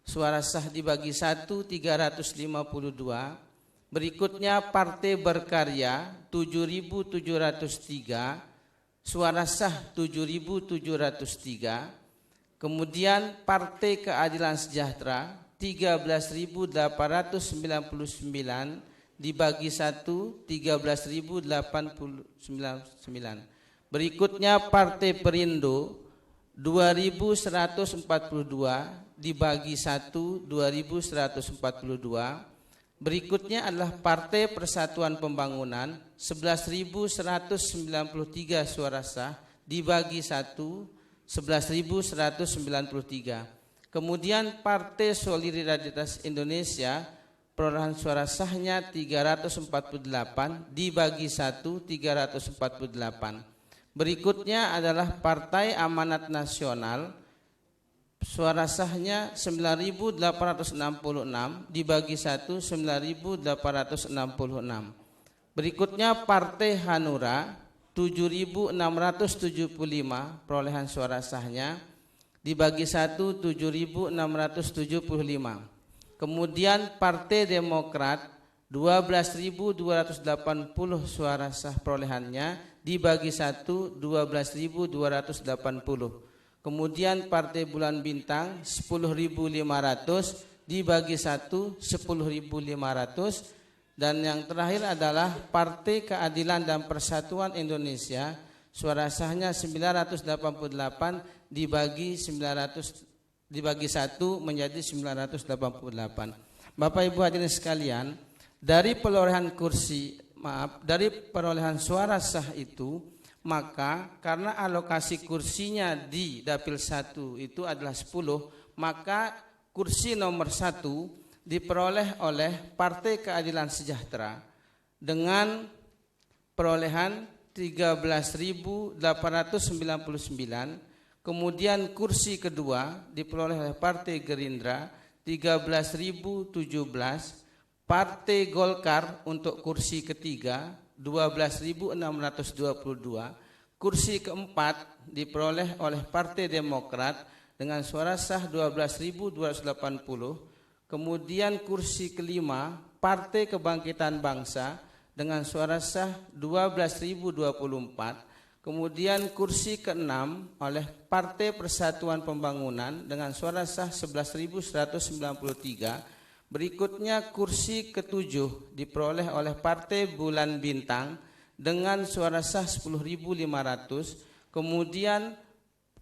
suara sah dibagi 1 352. Berikutnya Partai Berkarya 7.703, suara sah 7.703. Kemudian Partai Keadilan Sejahtera 13.899, dibagi 1 13.089. Berikutnya Partai Perindo 2.142, dibagi 1 2.142. Berikutnya adalah Partai Persatuan Pembangunan 11.193 suara sah, dibagi 1 11.193. Kemudian Partai Solidaritas Indonesia perolehan suara sahnya 348, dibagi 1 348. Berikutnya adalah Partai Amanat Nasional, suara sahnya 9.866, dibagi 1 9.866. Berikutnya Partai Hanura 7.675 perolehan suara sahnya, dibagi 1 7.675. Kemudian Partai Demokrat 12.280 suara sah perolehannya, dibagi 1 12.280. Kemudian Partai Bulan Bintang 10.500, dibagi 1 10.500. Dan yang terakhir adalah Partai Keadilan dan Persatuan Indonesia, suara sahnya 988, dibagi 1 menjadi 988. Bapak Ibu hadirin sekalian, dari perolehan suara sah itu, maka karena alokasi kursinya di Dapil 1 itu adalah 10, maka kursi nomor 1 diperoleh oleh Partai Keadilan Sejahtera dengan perolehan 13.899. Kemudian kursi kedua diperoleh oleh Partai Gerindra 13.017. Partai Golkar untuk kursi ketiga 12.622. Kursi keempat diperoleh oleh Partai Demokrat dengan suara sah 12.280. Kemudian kursi kelima Partai Kebangkitan Bangsa dengan suara sah 12.024. Kemudian kursi keenam oleh Partai Persatuan Pembangunan dengan suara sah 11.193. Berikutnya kursi ketujuh diperoleh oleh Partai Bulan Bintang dengan suara sah 10.500. Kemudian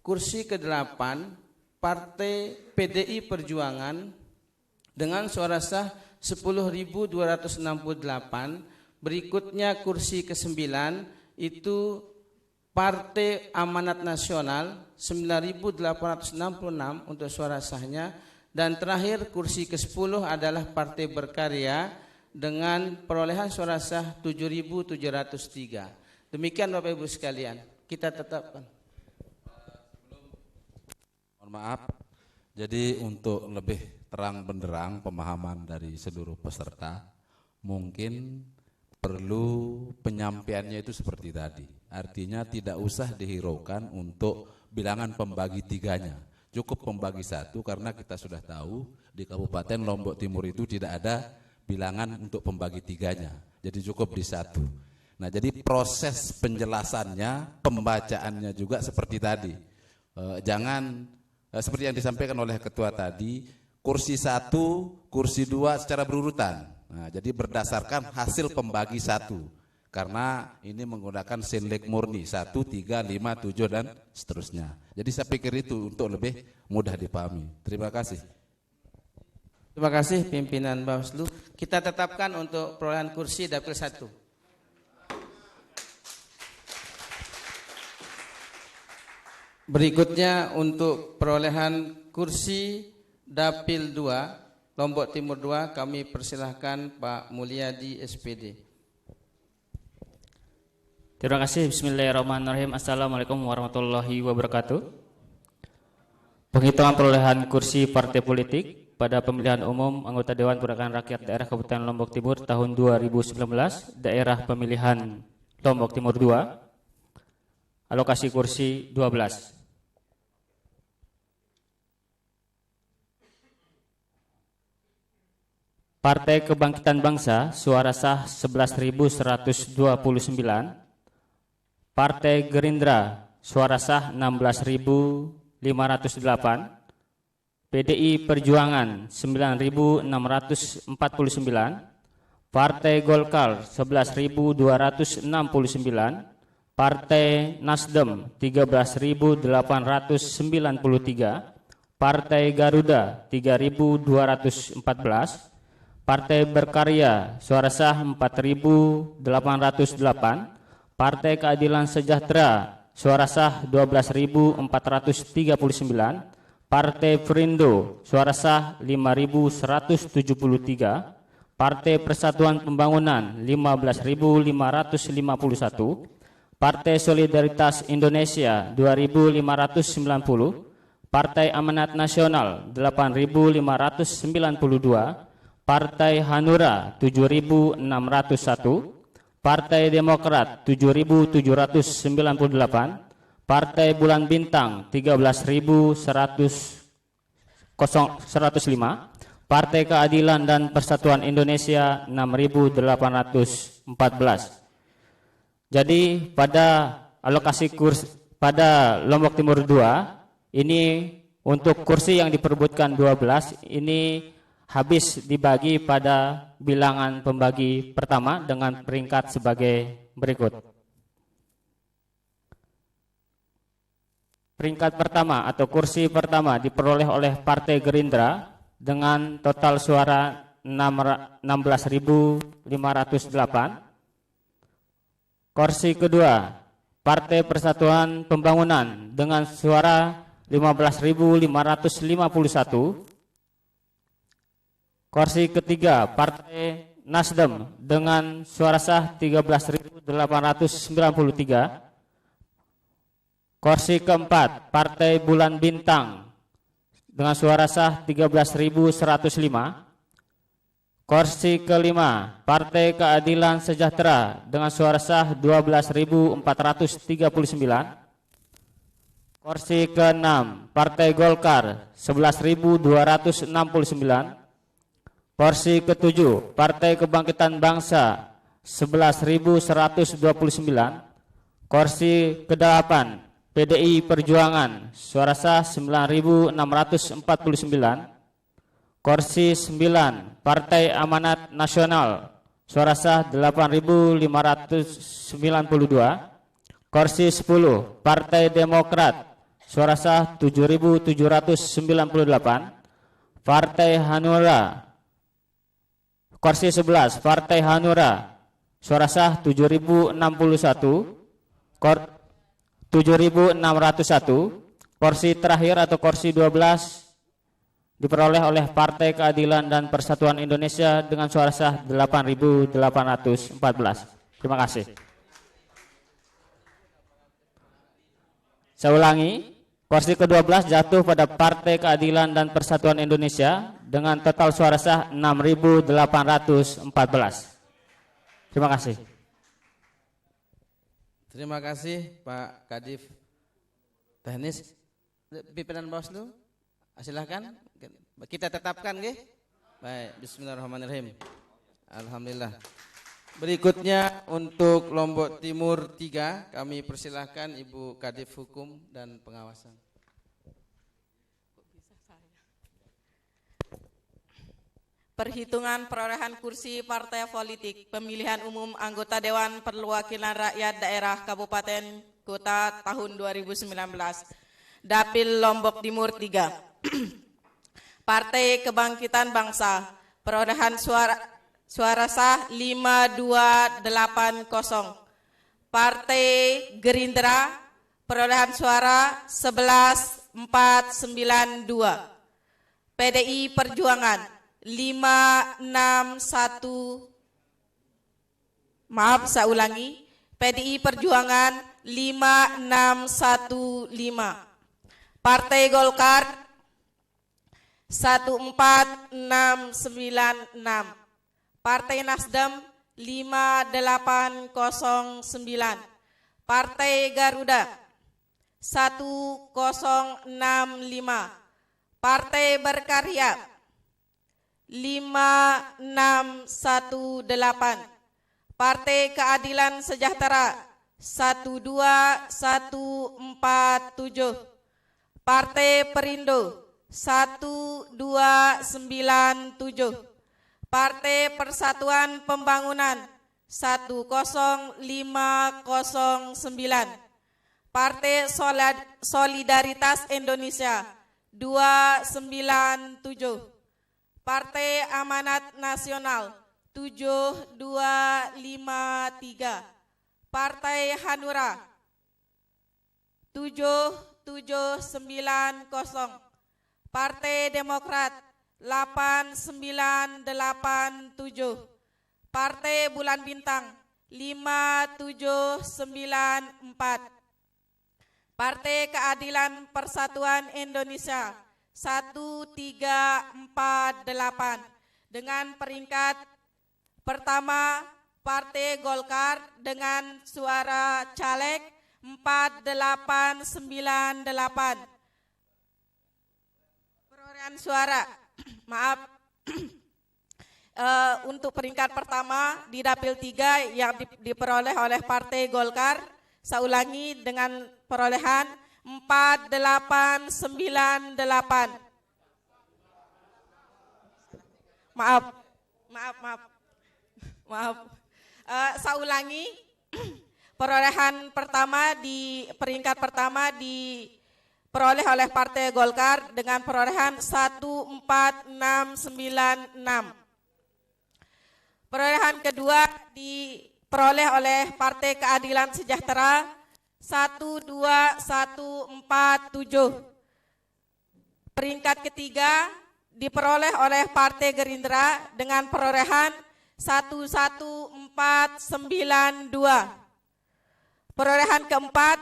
kursi kedelapan Partai PDI Perjuangan dengan suara sah 10.268. Berikutnya kursi ke-9 itu Partai Amanat Nasional 9.866 untuk suara sahnya. Dan terakhir kursi ke-10 adalah Partai Berkarya dengan perolehan suara sah 7.703. Demikian Bapak Ibu sekalian, kita tetapkan. Mohon maaf, jadi untuk lebih terang benderang pemahaman dari seluruh peserta, mungkin perlu penyampaiannya itu seperti tadi. Artinya tidak usah dihiraukan untuk bilangan pembagi tiganya. Cukup pembagi 1 karena kita sudah tahu di Kabupaten Lombok Timur itu tidak ada bilangan untuk pembagi tiganya. Jadi cukup di 1. Nah, jadi proses penjelasannya, pembacaannya juga seperti tadi. Jangan seperti yang disampaikan oleh ketua tadi, kursi 1, kursi 2 secara berurutan. Nah, jadi berdasarkan hasil pembagi 1. Karena ini menggunakan sinlek murni 1, 3, 5, 7 dan seterusnya. Jadi saya pikir itu untuk lebih mudah dipahami. Terima kasih. Terima kasih pimpinan Bawaslu. Kita tetapkan untuk perolehan kursi dapil 1. Berikutnya untuk perolehan kursi dapil 2 Lombok Timur 2, kami persilahkan Pak Mulyadi SPD. Terima kasih. Bismillahirrahmanirrahim. Assalamualaikum warahmatullahi wabarakatuh. Penghitungan perolehan kursi partai politik pada pemilihan umum anggota Dewan Perwakilan Rakyat Daerah Kabupaten Lombok Timur tahun 2019, daerah pemilihan Lombok Timur 2, alokasi kursi 12. Partai Kebangkitan Bangsa, suara sah 11.129. Partai Gerindra, suara sah 16.508. PDI Perjuangan 9.649. Partai Golkar 11.269. Partai Nasdem 13.893. Partai Garuda 3.214. Partai Berkarya, suara sah 4.808. Partai Keadilan Sejahtera, suara sah 12.439. Partai Perindo, suara sah 5.173. Partai Persatuan Pembangunan 15.551. Partai Solidaritas Indonesia 2.590. Partai Amanat Nasional 8.592. Partai Hanura 7.601, Partai Demokrat 7.798, Partai Bulan Bintang 13.105, Partai Keadilan dan Persatuan Indonesia 6.814. Jadi pada alokasi kursi pada Lombok Timur 2 ini untuk kursi yang diperebutkan 12 ini habis dibagi pada bilangan pembagi pertama dengan peringkat sebagai berikut. Peringkat pertama atau kursi pertama diperoleh oleh Partai Gerindra dengan total suara 16.508. Kursi kedua Partai Persatuan Pembangunan dengan suara 15.551. Kursi ketiga Partai Nasdem dengan suara sah 13.893. Kursi keempat Partai Bulan Bintang dengan suara sah 13.105. Kursi kelima Partai Keadilan Sejahtera dengan suara sah 12.439. Kursi keenam Partai Golkar 11.269. Kursi ketujuh Partai Kebangkitan Bangsa 11.129. Kursi kedelapan PDI Perjuangan suara sah 9.649. Kursi 9 Partai Amanat Nasional suara sah 8.592. Kursi 10 Partai Demokrat suara sah 7.798. Partai Hanura. Kursi 11 Partai Hanura suara sah 7.061. 7.601. Kursi terakhir atau kursi 12 diperoleh oleh Partai Keadilan dan Persatuan Indonesia dengan suara sah 8.814. Terima kasih. Saya ulangi, kursi ke-12 jatuh pada Partai Keadilan dan Persatuan Indonesia dengan total suara sah 6.814. Terima kasih. Terima kasih Pak Kadif Teknis. Pimpinan Bawaslu, silakan kita tetapkan nggih. Baik, bismillahirrahmanirrahim. Alhamdulillah. Berikutnya untuk Lombok Timur 3 kami persilahkan Ibu Kadif Hukum dan Pengawasan. Perhitungan perolehan kursi partai politik pemilihan umum anggota Dewan Perwakilan Rakyat Daerah Kabupaten Kota tahun 2019. Dapil Lombok Timur 3. Partai Kebangkitan Bangsa, perolehan suara sah 5280. Partai Gerindra, perolehan suara 11492. PDI Perjuangan 561. Maaf, saya ulangi. PDI Perjuangan 5615. Partai Golkar 14696. Partai Nasdem 5809. Partai Garuda 1065. Partai Berkarya 5618. Partai Keadilan Sejahtera 12147. Partai Perindo 1297. Partai Persatuan Pembangunan 10509. Partai Solidaritas Indonesia 297. Partai Amanat Nasional 7253. Partai Hanura 7790. Partai Demokrat 8987. Partai Bulan Bintang 5794. Partai Keadilan Persatuan Indonesia 1348. Dengan peringkat pertama Partai Golkar dengan suara caleg 4898. Perolehan suara, maaf, untuk peringkat pertama di Dapil 3 yang diperoleh oleh Partai Golkar, saya ulangi dengan perolehan 4898. Maaf. Saya ulangi, perolehan pertama di peringkat pertama diperoleh oleh Partai Golkar dengan perolehan 14696. Perolehan kedua diperoleh oleh Partai Keadilan Sejahtera 12147. Peringkat ketiga diperoleh oleh Partai Gerindra dengan perolehan 11492. Perolehan keempat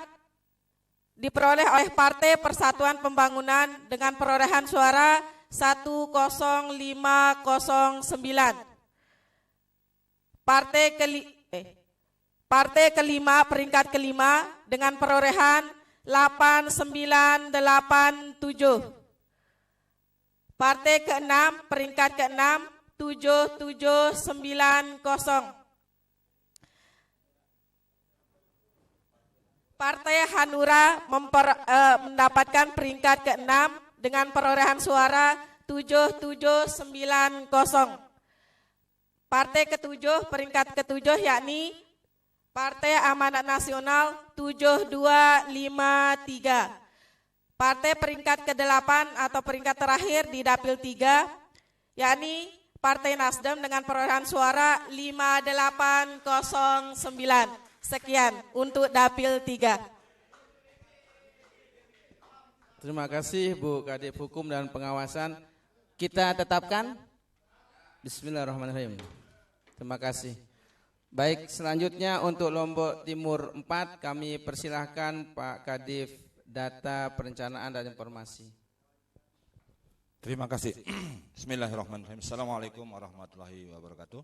diperoleh oleh Partai Persatuan Pembangunan dengan perolehan suara 10509. Partai kelima, peringkat kelima dengan perolehan 8987. Partai keenam, peringkat keenam 7790. Partai Hanura mendapatkan peringkat keenam dengan perolehan suara 7790. Partai ketujuh, peringkat ketujuh yakni Partai Amanat Nasional 7253. Partai peringkat ke-8 atau peringkat terakhir di Dapil 3 yakni Partai Nasdem dengan perolehan suara 5809. Sekian untuk Dapil 3. Terima kasih Bu Kadip Hukum dan Pengawasan. Kita tetapkan. Bismillahirrahmanirrahim. Terima kasih. Baik, selanjutnya untuk Lombok Timur 4 kami persilahkan Pak Kadif Data Perencanaan dan Informasi. Terima kasih. Bismillahirrahmanirrahim. Assalamualaikum warahmatullahi wabarakatuh.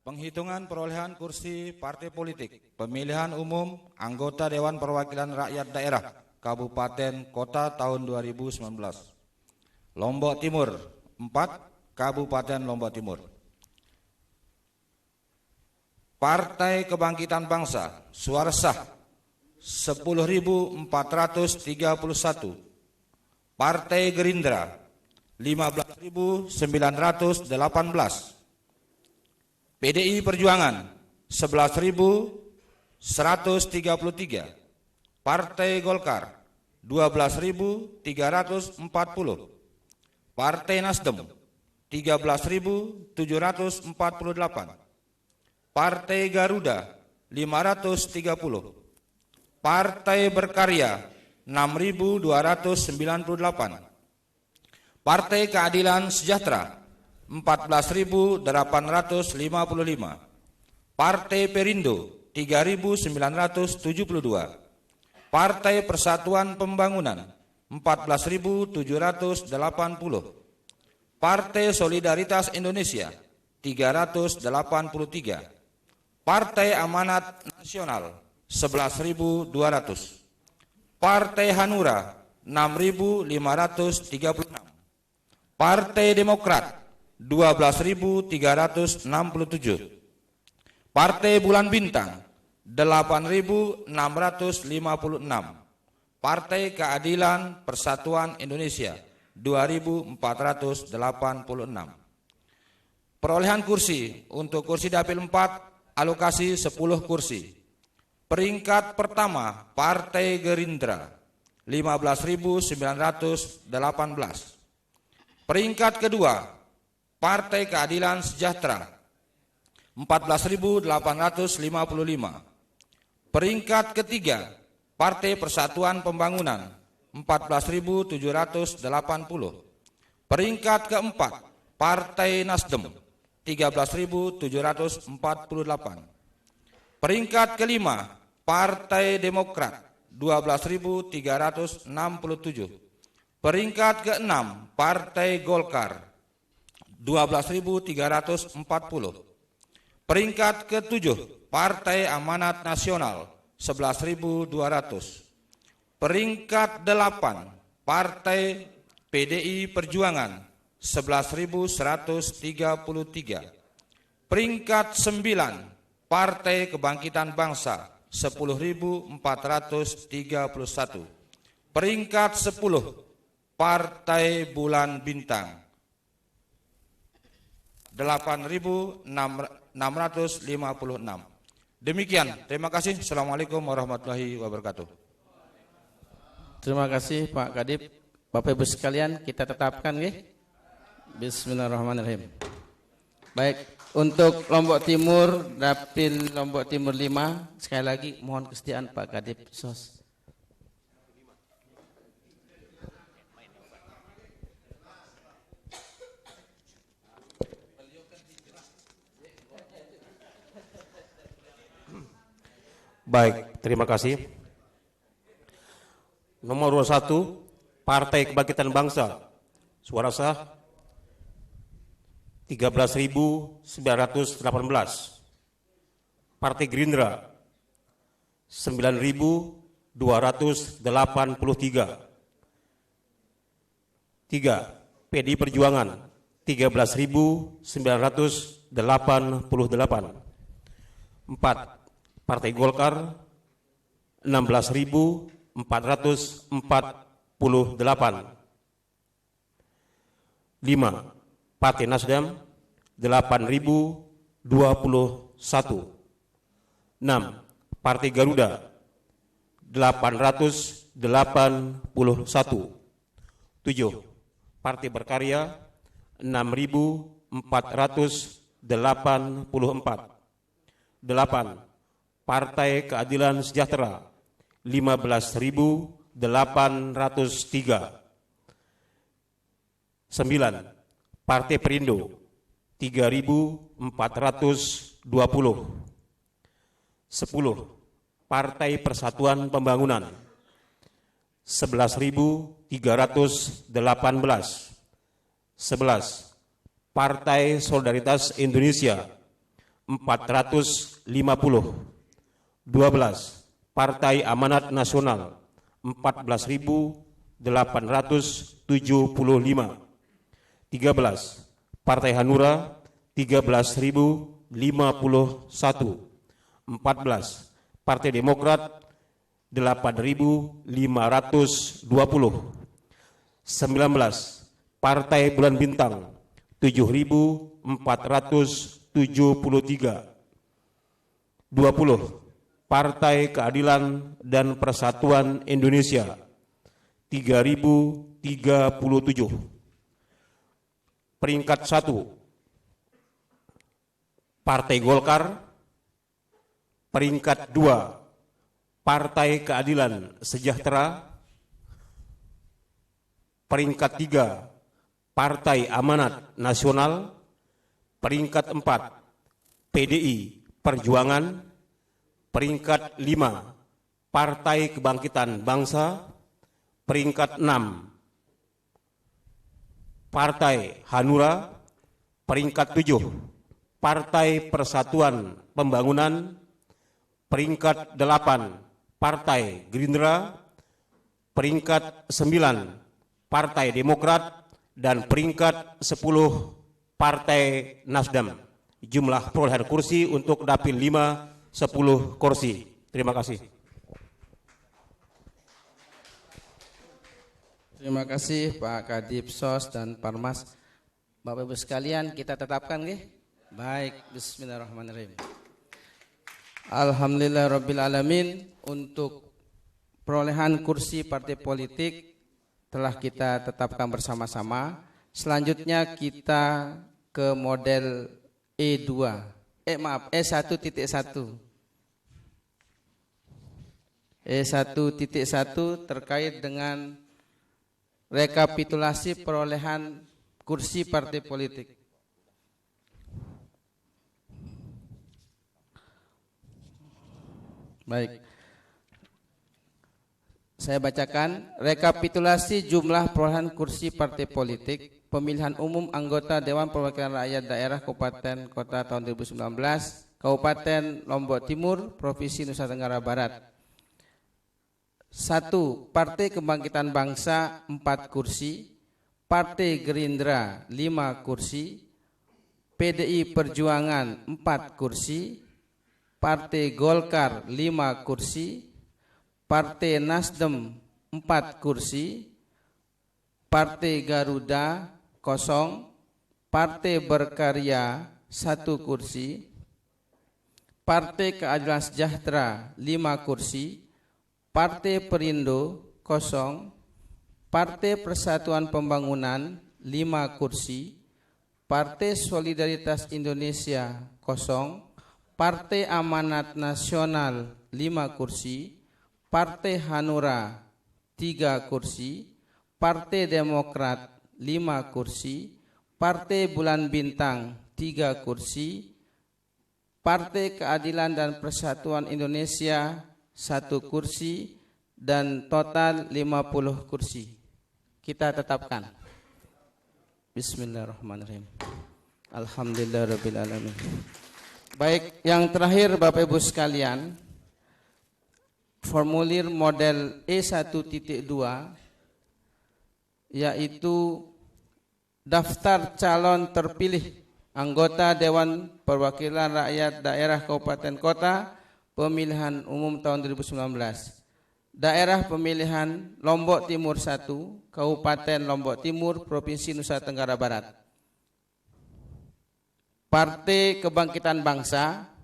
Penghitungan perolehan kursi partai politik pemilihan umum anggota Dewan Perwakilan Rakyat Daerah Kabupaten Kota tahun 2019. Lombok Timur 4, Kabupaten Lombok Timur. Partai Kebangkitan Bangsa suara sah 10.431. Partai Gerindra 15.918. PDI Perjuangan 11.133. Partai Golkar 12.340. Partai Nasdem 13.748. Partai Garuda 530. Partai Berkarya 6.298. Partai Keadilan Sejahtera 14.855. Partai Perindo 3.972. Partai Persatuan Pembangunan 14.780. Partai Solidaritas Indonesia 383. Partai Amanat Nasional 11.200. Partai Hanura 6.536. Partai Demokrat 12.367. Partai Bulan Bintang 8.656. Partai Keadilan Persatuan Indonesia 2.486. Perolehan kursi untuk kursi dapil 4 alokasi 10 kursi. Peringkat pertama Partai Gerindra 15.918. Peringkat kedua Partai Keadilan Sejahtera 14.855. Peringkat ketiga Partai Persatuan Pembangunan 14.780. Peringkat keempat Partai Nasdem 13.748. Peringkat kelima Partai Demokrat 12.367. Peringkat keenam Partai Golkar 12.340. Peringkat ketujuh Partai Amanat Nasional 11.200. Peringkat 8 Partai PDI Perjuangan 11.133. Peringkat 9 Partai Kebangkitan Bangsa 10.431. Peringkat 10 Partai Bulan Bintang 8.656. Demikian, terima kasih. Assalamualaikum warahmatullahi wabarakatuh. Terima kasih Pak Kadip. Bapak Ibu sekalian, kita tetapkan ya. Bismillahirrahmanirrahim. Baik, untuk Lombok Timur, Dapil Lombok Timur 5, sekali lagi mohon kesediaan Pak Kadip SOS. Baik, terima kasih. Nomor 21, Partai Kebangkitan Bangsa, suara sah 13.918. Partai Gerindra 9.283. 3. PDI Perjuangan 13.988. 4. Partai Golkar 16.448. 5. Partai Nasdem 8.021. 6. Partai Garuda 881. 7. Partai Berkarya 6.484. 8. Partai Keadilan Sejahtera 15.803. 9. Partai Perindo 3.420. 10. Partai Persatuan Pembangunan 11.318. 11. Partai Solidaritas Indonesia 450. 12. Partai Amanat Nasional 14.875. 13. Partai Hanura 13.051. 14. Partai Demokrat 8.520. 19. Partai Bulan Bintang 7.473. 20. Partai Keadilan dan Persatuan Indonesia 3.037. Peringkat 1 Partai Golkar. Peringkat 2 Partai Keadilan Sejahtera. Peringkat 3 Partai Amanat Nasional. Peringkat 4 PDI Perjuangan. Peringkat 5 Partai Kebangkitan Bangsa. Peringkat 6 Partai Hanura. Peringkat 7 Partai Persatuan Pembangunan. Peringkat 8 Partai Gerindra. Peringkat 9 Partai Demokrat. Dan peringkat 10 Partai Nasdem. Jumlah perolehan kursi untuk dapil 5 10 kursi. Terima kasih. Terima kasih Pak Kadip Sos dan Parmas. Bapak Ibu sekalian, kita tetapkan nggih? Baik, bismillahirrahmanirrahim. Alhamdulillahirabbil alamin. Untuk perolehan kursi partai politik telah kita tetapkan bersama-sama. Selanjutnya kita ke model E1.1. E1.1 terkait dengan rekapitulasi perolehan kursi partai politik. Baik. Saya bacakan rekapitulasi jumlah perolehan kursi partai politik pemilihan umum anggota Dewan Perwakilan Rakyat Daerah Kabupaten Kota tahun 2019 Kabupaten Lombok Timur Provinsi Nusa Tenggara Barat. 1. Partai Kebangkitan Bangsa 4 kursi, Partai Gerindra 5 kursi, PDI Perjuangan 4 kursi, Partai Golkar 5 kursi, Partai Nasdem 4 kursi, Partai Garuda 0, Partai Berkarya 1 kursi, Partai Keadilan Sejahtera 5 kursi, Partai Perindo 0, Partai Persatuan Pembangunan 5 kursi, Partai Solidaritas Indonesia 0, Partai Amanat Nasional 5 kursi, Partai Hanura 3 kursi, Partai Demokrat 5 kursi, Partai Bulan Bintang 3 kursi, Partai Keadilan dan Persatuan Indonesia 1 kursi, dan total 50 kursi. Kita tetapkan. Bismillahirrahmanirrahim. Alhamdulillahirabbil alamin. Baik, yang terakhir Bapak Ibu sekalian, formulir model E1.2 yaitu daftar calon terpilih anggota Dewan Perwakilan Rakyat Daerah Kabupaten Kota pemilihan umum tahun 2019. Daerah pemilihan Lombok Timur 1, Kabupaten Lombok Timur, Provinsi Nusa Tenggara Barat. Partai Kebangkitan Bangsa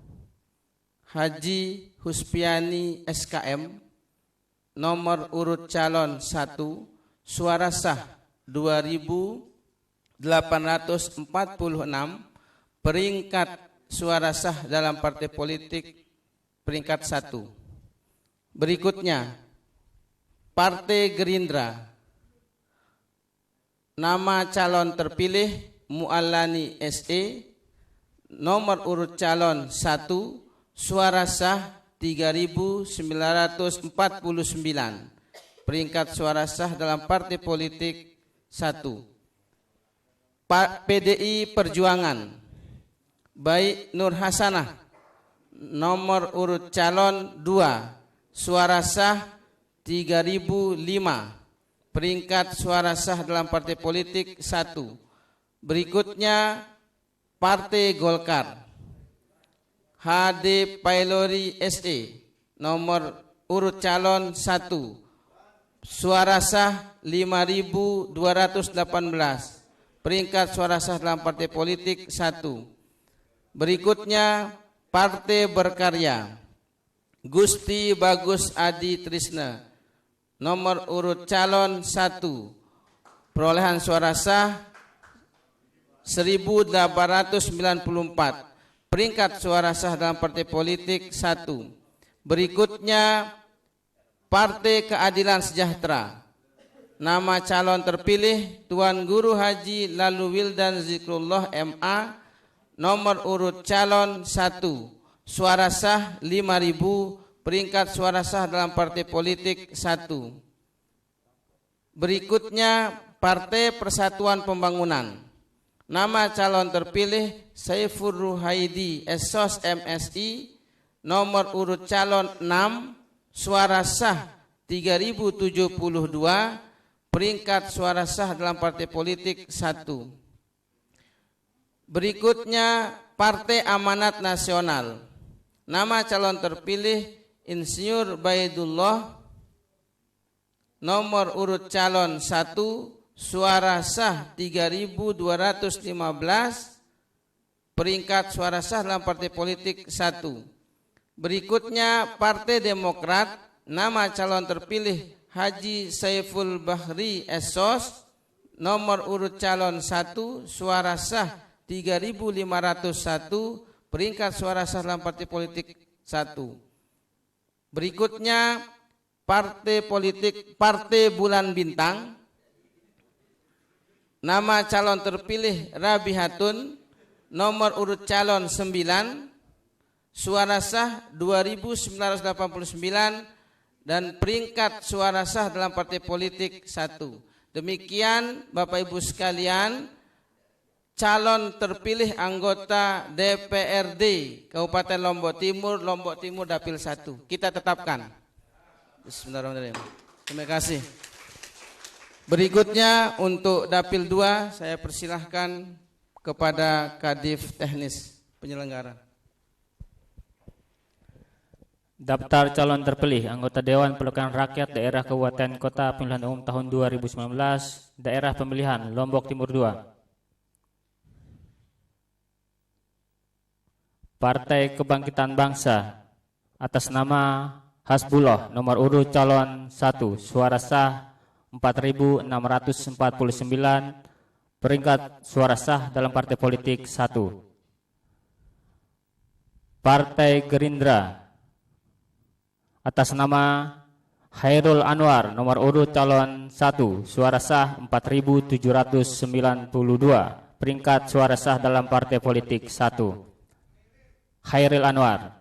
Haji Huspiani SKM, nomor urut calon 1, suara sah 2.846, peringkat suara sah dalam partai politik peringkat 1. Berikutnya Partai Gerindra, nama calon terpilih Muallani SE, nomor urut calon 1, suara sah 3.949, peringkat suara sah dalam partai politik 1. PDI Perjuangan Baik Nur Hasanah, nomor urut calon 2, suara sah 3.005, peringkat suara sah dalam partai politik 1. Berikutnya Partai Golkar HD Pailori SE, nomor urut calon 1, suara sah 5.218. Peringkat suara sah dalam partai politik 1. Berikutnya Partai Berkarya, Gusti Bagus Adi Trisna, nomor urut calon 1, perolehan suara sah 1.894. Peringkat suara sah dalam partai politik 1. Berikutnya Partai Keadilan Sejahtera, nama calon terpilih Tuan Guru Haji Lalu Wildan Zikrullah MA, nomor urut calon 1, suara sah 5.000. Peringkat suara sah dalam partai politik 1. Berikutnya Partai Persatuan Pembangunan, nama calon terpilih Saifur Ruhaidi Esos MSI, nomor urut calon 6, suara sah 3.072. Peringkat suara sah dalam partai politik 1. Berikutnya Partai Amanat Nasional, nama calon terpilih Insinyur Baidullah, nomor urut calon 1, suara sah 3.215. Peringkat suara sah dalam partai politik 1. Berikutnya Partai Demokrat, nama calon terpilih Haji Saiful Bahri Esos, nomor urut calon 1, suara sah 3.501. Peringkat suara sah dalam partai politik 1. Berikutnya Partai Politik Partai Bulan Bintang, nama calon terpilih Rabihatun, nomor urut calon 9, suara sah 2.989. Dan peringkat suara sah dalam partai politik 1. Demikian Bapak Ibu sekalian, calon terpilih anggota DPRD Kabupaten Lombok Timur Dapil 1 kita tetapkan. Bismillahirrahmanirrahim. Terima kasih. Berikutnya untuk Dapil 2 saya persilahkan kepada Kadif Teknis penyelenggara. Daftar calon terpilih anggota Dewan Perwakilan Rakyat Daerah Kabupaten Kota Pemilihan Umum tahun 2019, Daerah Pemilihan Lombok Timur 2. Partai Kebangkitan Bangsa, atas nama Hasbullah, nomor urut calon 1, suara sah 4.649. Peringkat suara sah dalam partai politik 1. Partai Gerindra, atas nama Khairul Anwar, nomor urut calon 1, suara sah 4.792. Peringkat suara sah dalam partai politik 1. Khairul Anwar.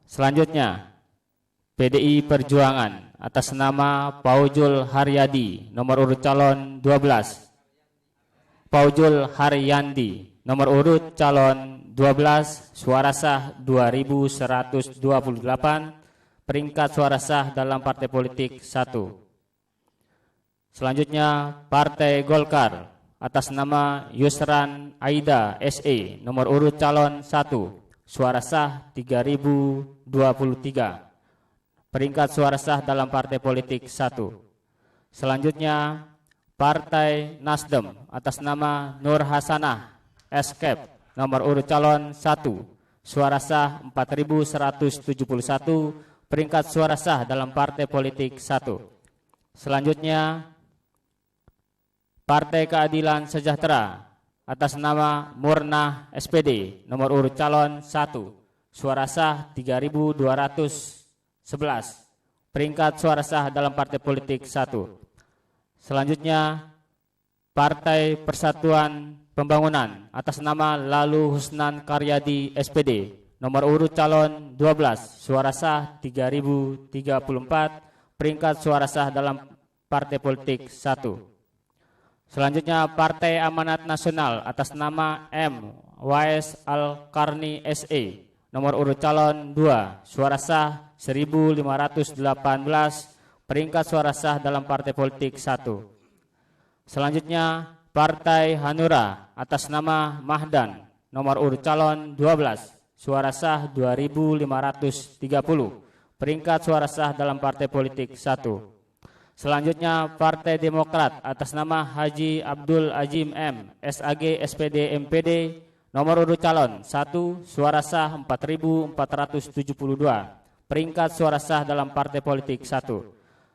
Selanjutnya PDI Perjuangan, atas nama Paujul Haryadi, nomor urut calon 12. Paujul Haryandi, nomor urut calon 12, suara sah 2.128. Peringkat suara sah dalam partai politik 1. Selanjutnya Partai Golkar, atas nama Yusran Aida SE, nomor urut calon 1, suara sah 3.023. Peringkat suara sah dalam partai politik 1. Selanjutnya Partai Nasdem, atas nama Nur Hasanah Escape, nomor urut calon 1, suara sah 4.171. Peringkat suara sah dalam partai politik 1. Selanjutnya Partai Keadilan Sejahtera, atas nama Murnah SPD, nomor urut calon 1, suara sah 3.211. Peringkat suara sah dalam partai politik 1. Selanjutnya Partai Persatuan Pembangunan, atas nama Lalu Husnan Karyadi SPD, nomor urut calon 12, suara sah 3.034. Peringkat suara sah dalam partai politik 1. Selanjutnya Partai Amanat Nasional, atas nama M. Wais Al-Karni SE, nomor urut calon 2, suara sah 1.518. Peringkat suara sah dalam partai politik 1. Selanjutnya Partai Hanura, atas nama Mahdan, nomor urut calon 12, suara sah 2.530. peringkat suara sah dalam partai politik 1. Selanjutnya Partai Demokrat atas nama Haji Abdul Azim M, SAG SPD MPD, nomor urut calon 1, suara sah 4.472, peringkat suara sah dalam partai politik 1.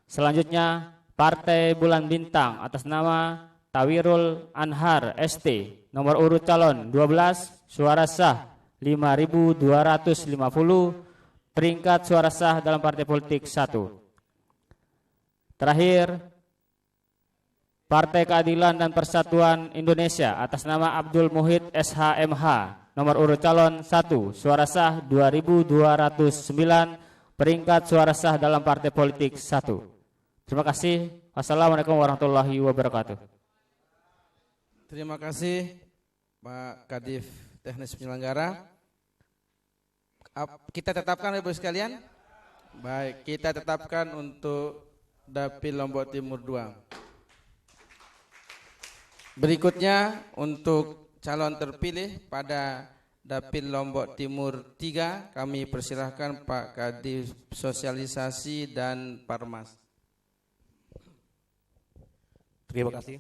Selanjutnya Partai Bulan Bintang atas nama Tawirul Anhar ST, nomor urut calon 12, suara sah 5.250, peringkat suara sah dalam partai politik 1. Terakhir, Partai Keadilan dan Persatuan Indonesia atas nama Abdul Muhid SHMH, nomor urut calon 1, suara sah 2.209, peringkat suara sah dalam partai politik 1. Terima kasih. Wassalamualaikum warahmatullahi wabarakatuh. Terima kasih Pak Kadif Teknis Penyelenggara. Kita tetapkan Ibu sekalian. Baik, kita tetapkan untuk Dapil Lombok Timur 2. Berikutnya untuk calon terpilih pada Dapil Lombok Timur 3, kami persilahkan Pak Kadif Sosialisasi dan Parmas. Terima kasih.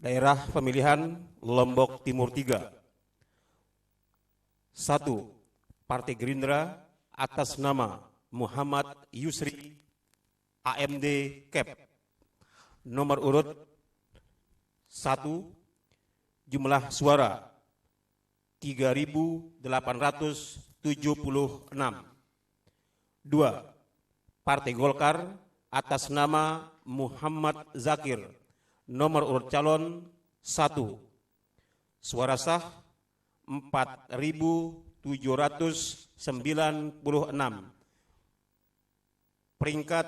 Daerah pemilihan Lombok Timur 3. 1. Partai Gerindra atas nama Muhammad Yusri AMD Kep, nomor urut 1, jumlah suara 3.876. 2. Partai Golkar atas nama Muhammad Zakir, nomor urut calon 1, suara sah 4.796, peringkat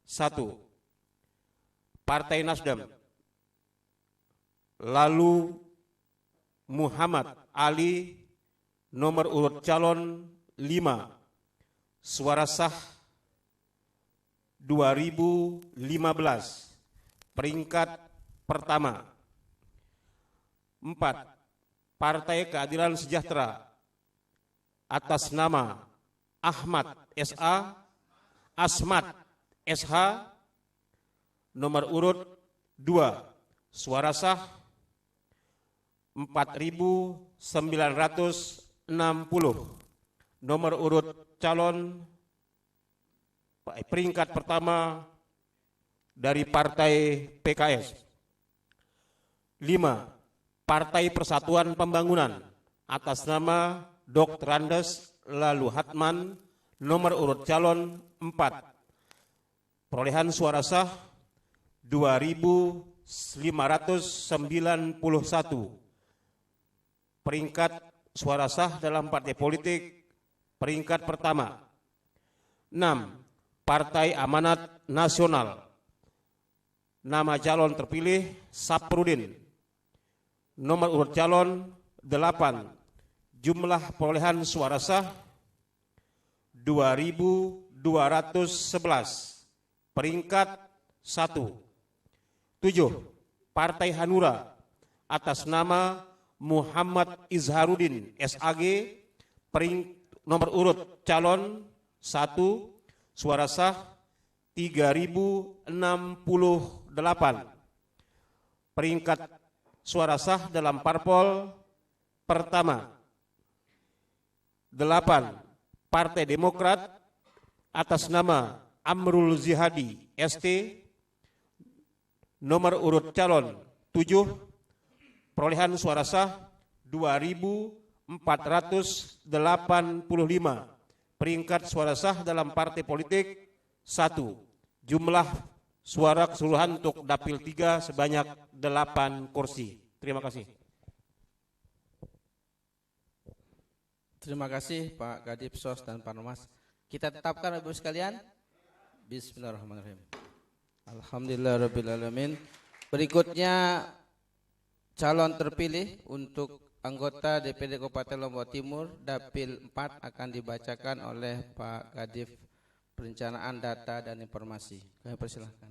1. Partai Nasdem, lalu Muhammad Ali, nomor urut calon 5, suara sah 2015, peringkat pertama. 4. Partai Keadilan Sejahtera atas nama Ahmad S.A. Asmat SH, nomor urut 2, suara sah 4.960, nomor urut calon peringkat pertama dari Partai PKS. 5. Partai Persatuan Pembangunan atas nama Dr. Andes lalu Hatman, nomor urut calon 4, perolehan suara sah 2.591, peringkat suara sah dalam partai politik peringkat pertama. 6. Partai Amanat Nasional, nama calon terpilih Saprudin, nomor urut calon 8, jumlah perolehan suara sah 2.211, peringkat 1. 7. Partai Hanura atas nama Muhammad Izharuddin SAG, nomor urut calon 1, suara sah 3.068, peringkat suara sah dalam parpol pertama. 8. Partai Demokrat atas nama Amrul Zihadi ST, nomor urut calon 7, perolehan suara sah 2.485, peringkat suara sah dalam partai politik 1, jumlah suara keseluruhan untuk Dapil 3 sebanyak 8 kursi. Terima kasih. Terima kasih Pak Kadif Sos dan Parmas. Kita tetapkan Ibu sekalian. Bismillahirrahmanirrahim. Alhamdulillahirrahmanirrahim. Berikutnya calon terpilih untuk anggota DPD Kabupaten Lombok Timur Dapil 4 akan dibacakan oleh Pak Kadif Perencanaan Data dan Informasi. Kami persilahkan.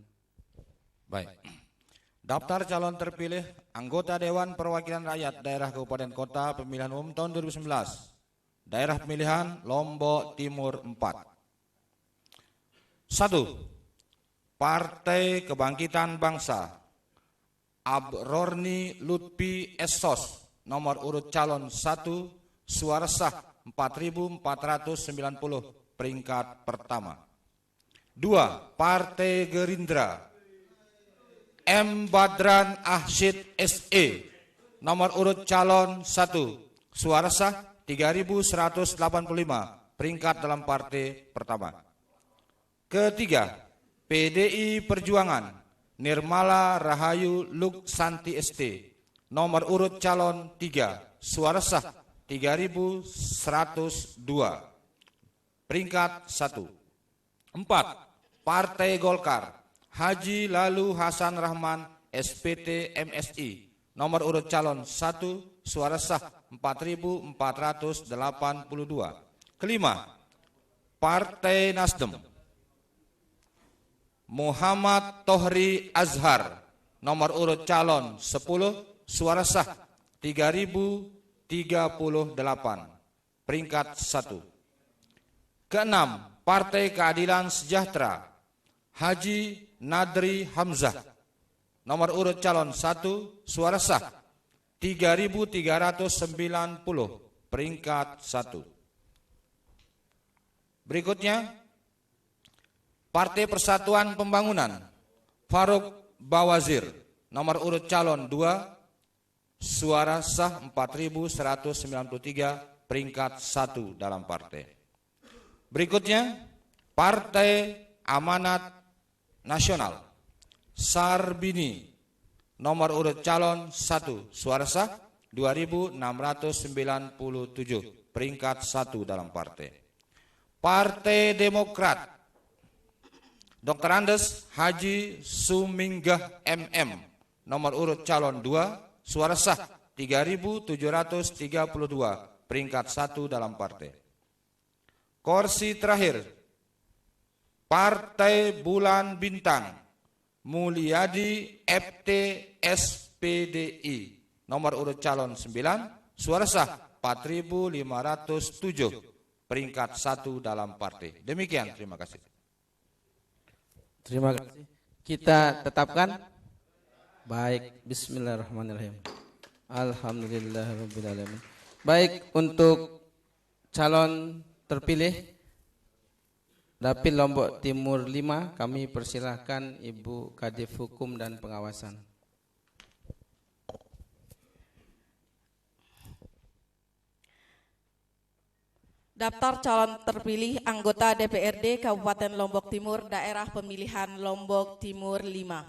Baik. Daftar calon terpilih anggota Dewan Perwakilan Rakyat Daerah Kabupaten Kota Pemilihan Umum tahun 2019. Daerah pemilihan Lombok Timur 4. 1. Partai Kebangkitan Bangsa Abrorni Lutfi Esos, nomor urut calon 1, suara sah 4.490, peringkat pertama. 2. Partai Gerindra M. Badran Ahsyid SE, nomor urut calon 1, suara sah 3.185, peringkat dalam partai pertama. Ketiga, PDI Perjuangan Nirmala Rahayu Luksanti ST, nomor urut calon 3, suara sah 3.102, peringkat 1. 4. Partai Golkar Haji Lalu Hasan Rahman SPT MSI, nomor urut calon 1, suara sah 4.482. Kelima, Partai Nasdem Muhammad Tohri Azhar, nomor urut calon 10, suara sah 3.038, peringkat 1. Keenam, Partai Keadilan Sejahtera Haji Nadri Hamzah, nomor urut calon 1, suara sah 3.390, peringkat 1. Berikutnya, Partai Persatuan Pembangunan Faruk Bawazir, nomor urut calon 2, suara sah 4.193, peringkat 1 dalam partai. Berikutnya, Partai Amanat Nasional Sarbini, nomor urut calon 1, suara sah 2.697, peringkat 1 dalam partai. Partai Demokrat Dr. Andes Haji Suminggah MM, nomor urut calon 2, suara sah 3.732, peringkat 1 dalam partai. Kursi terakhir, Partai Bulan Bintang Mulyadi FT SPDI, nomor urut calon 9, suara sah 4.507, peringkat 1 dalam partai. Demikian, terima kasih. Terima kasih. Kita tetapkan. Baik, bismillahirrahmanirrahim. Alhamdulillahirrahmanirrahim. Baik, untuk calon terpilih Dapil Lombok Timur 5, kami persilahkan Ibu Kadif Hukum dan Pengawasan. Daftar calon terpilih anggota DPRD Kabupaten Lombok Timur, daerah pemilihan Lombok Timur 5.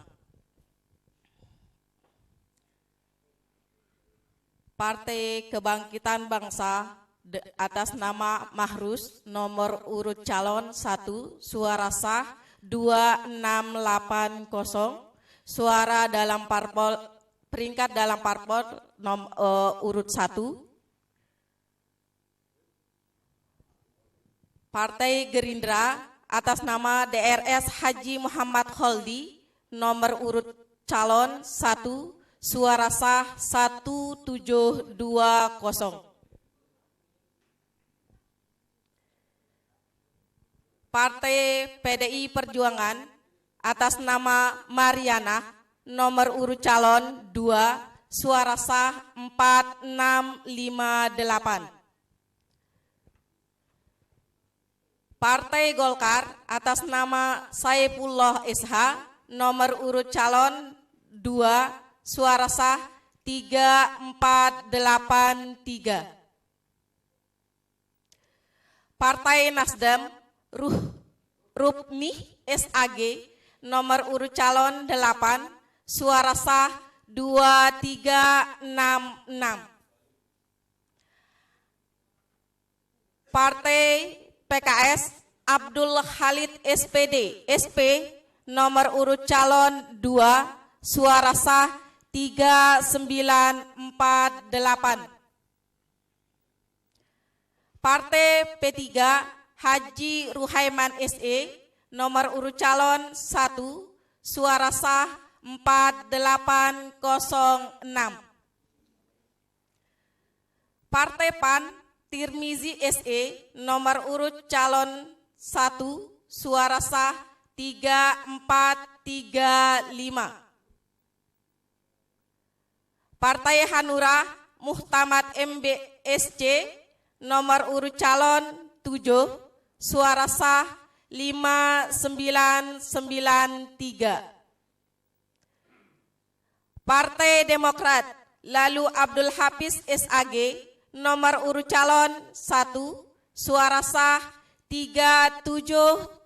Partai Kebangkitan Bangsa atas nama Mahrus, nomor urut calon 1, suara sah 2680, suara dalam parpol, peringkat dalam parpol urut 1. Partai Gerindra atas nama DRS Haji Muhammad Kholdi, nomor urut calon 1, suara sah 1720. Partai PDI Perjuangan atas nama Mariana, nomor urut calon 2, suara sah 4658. Partai Golkar atas nama Saifullah SH, nomor urut calon 2, suara sah 3483. Partai Nasdem Rupmi SAG, nomor urut calon 8, suara sah 2366. Partai PKS Abdul Khalid SPD SP, nomor urut calon 2, suara sah 3948. Partai P3 Haji Ruhaiman SE, nomor urut calon 1, suara sah 4806. Partai PAN Tirmizi SE nomor urut calon 1 suara sah 3435. Partai Hanura Muhtamad MBSC nomor urut calon 7 suara sah 5993. Partai Demokrat Lalu Abdul Hafiz SAG nomor urut calon 1 suara sah 3730.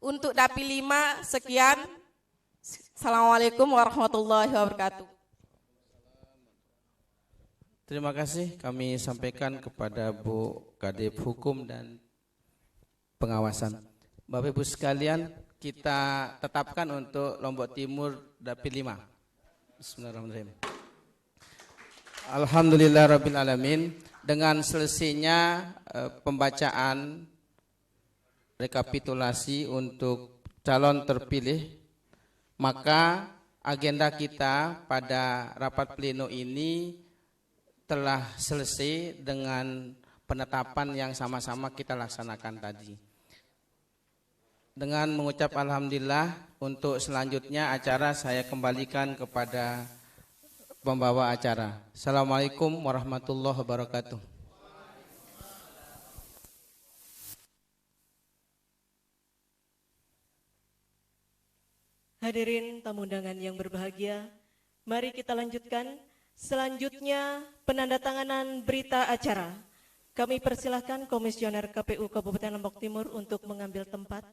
Untuk dapil 5 sekian. Assalamualaikum warahmatullahi wabarakatuh. Terima kasih kami sampaikan kepada Bu Kadep Hukum dan Pengawasan. Bapak Ibu sekalian, kita tetapkan untuk Lombok Timur dapil 5. Bismillahirrahmanirrahim. Alhamdulillahirrabbilalamin. Dengan selesainya pembacaan rekapitulasi untuk calon terpilih, maka agenda kita pada rapat pleno ini telah selesai dengan penetapan yang sama-sama kita laksanakan tadi. Dengan mengucap alhamdulillah, untuk selanjutnya acara saya kembalikan kepada pembawa acara. Assalamualaikum warahmatullahi wabarakatuh. Hadirin tamu undangan yang berbahagia, mari kita lanjutkan. Selanjutnya penandatanganan berita acara. Kami persilahkan Komisioner KPU Kabupaten Lombok Timur untuk mengambil tempat.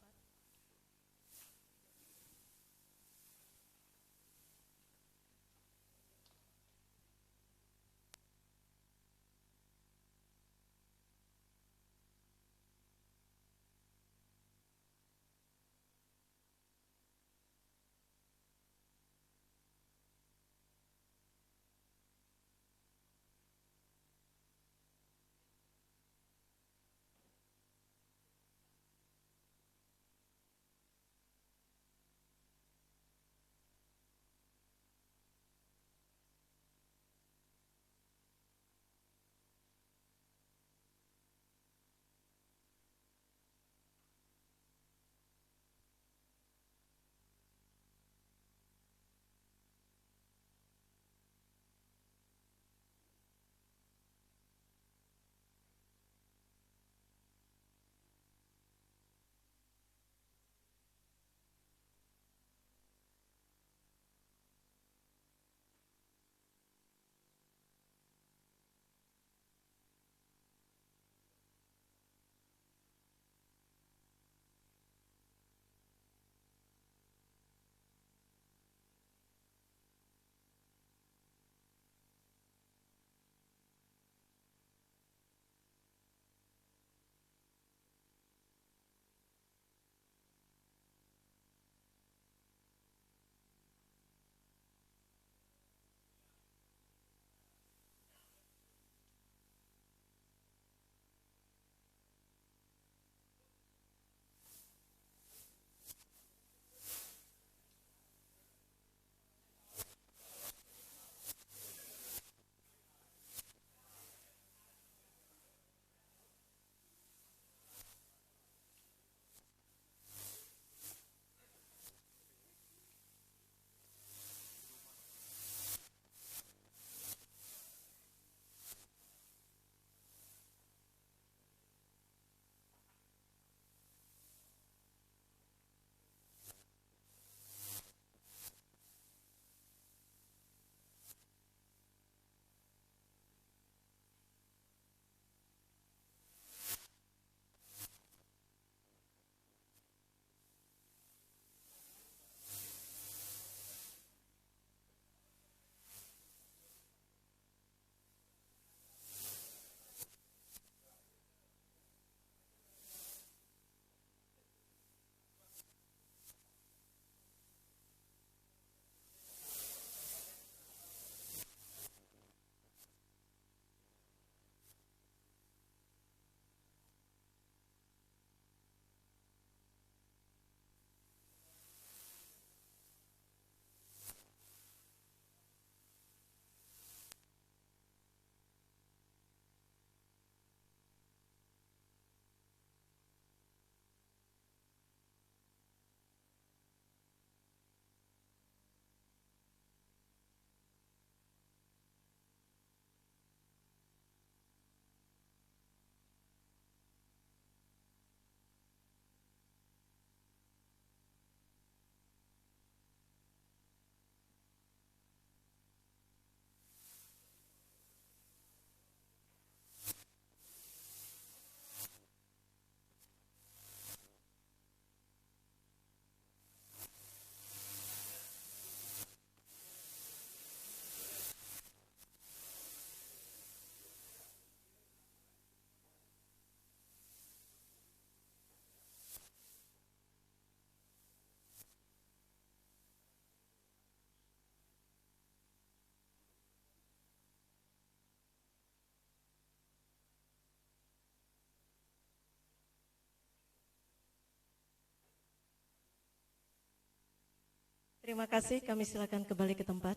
Terima kasih, kami silakan kembali ke tempat.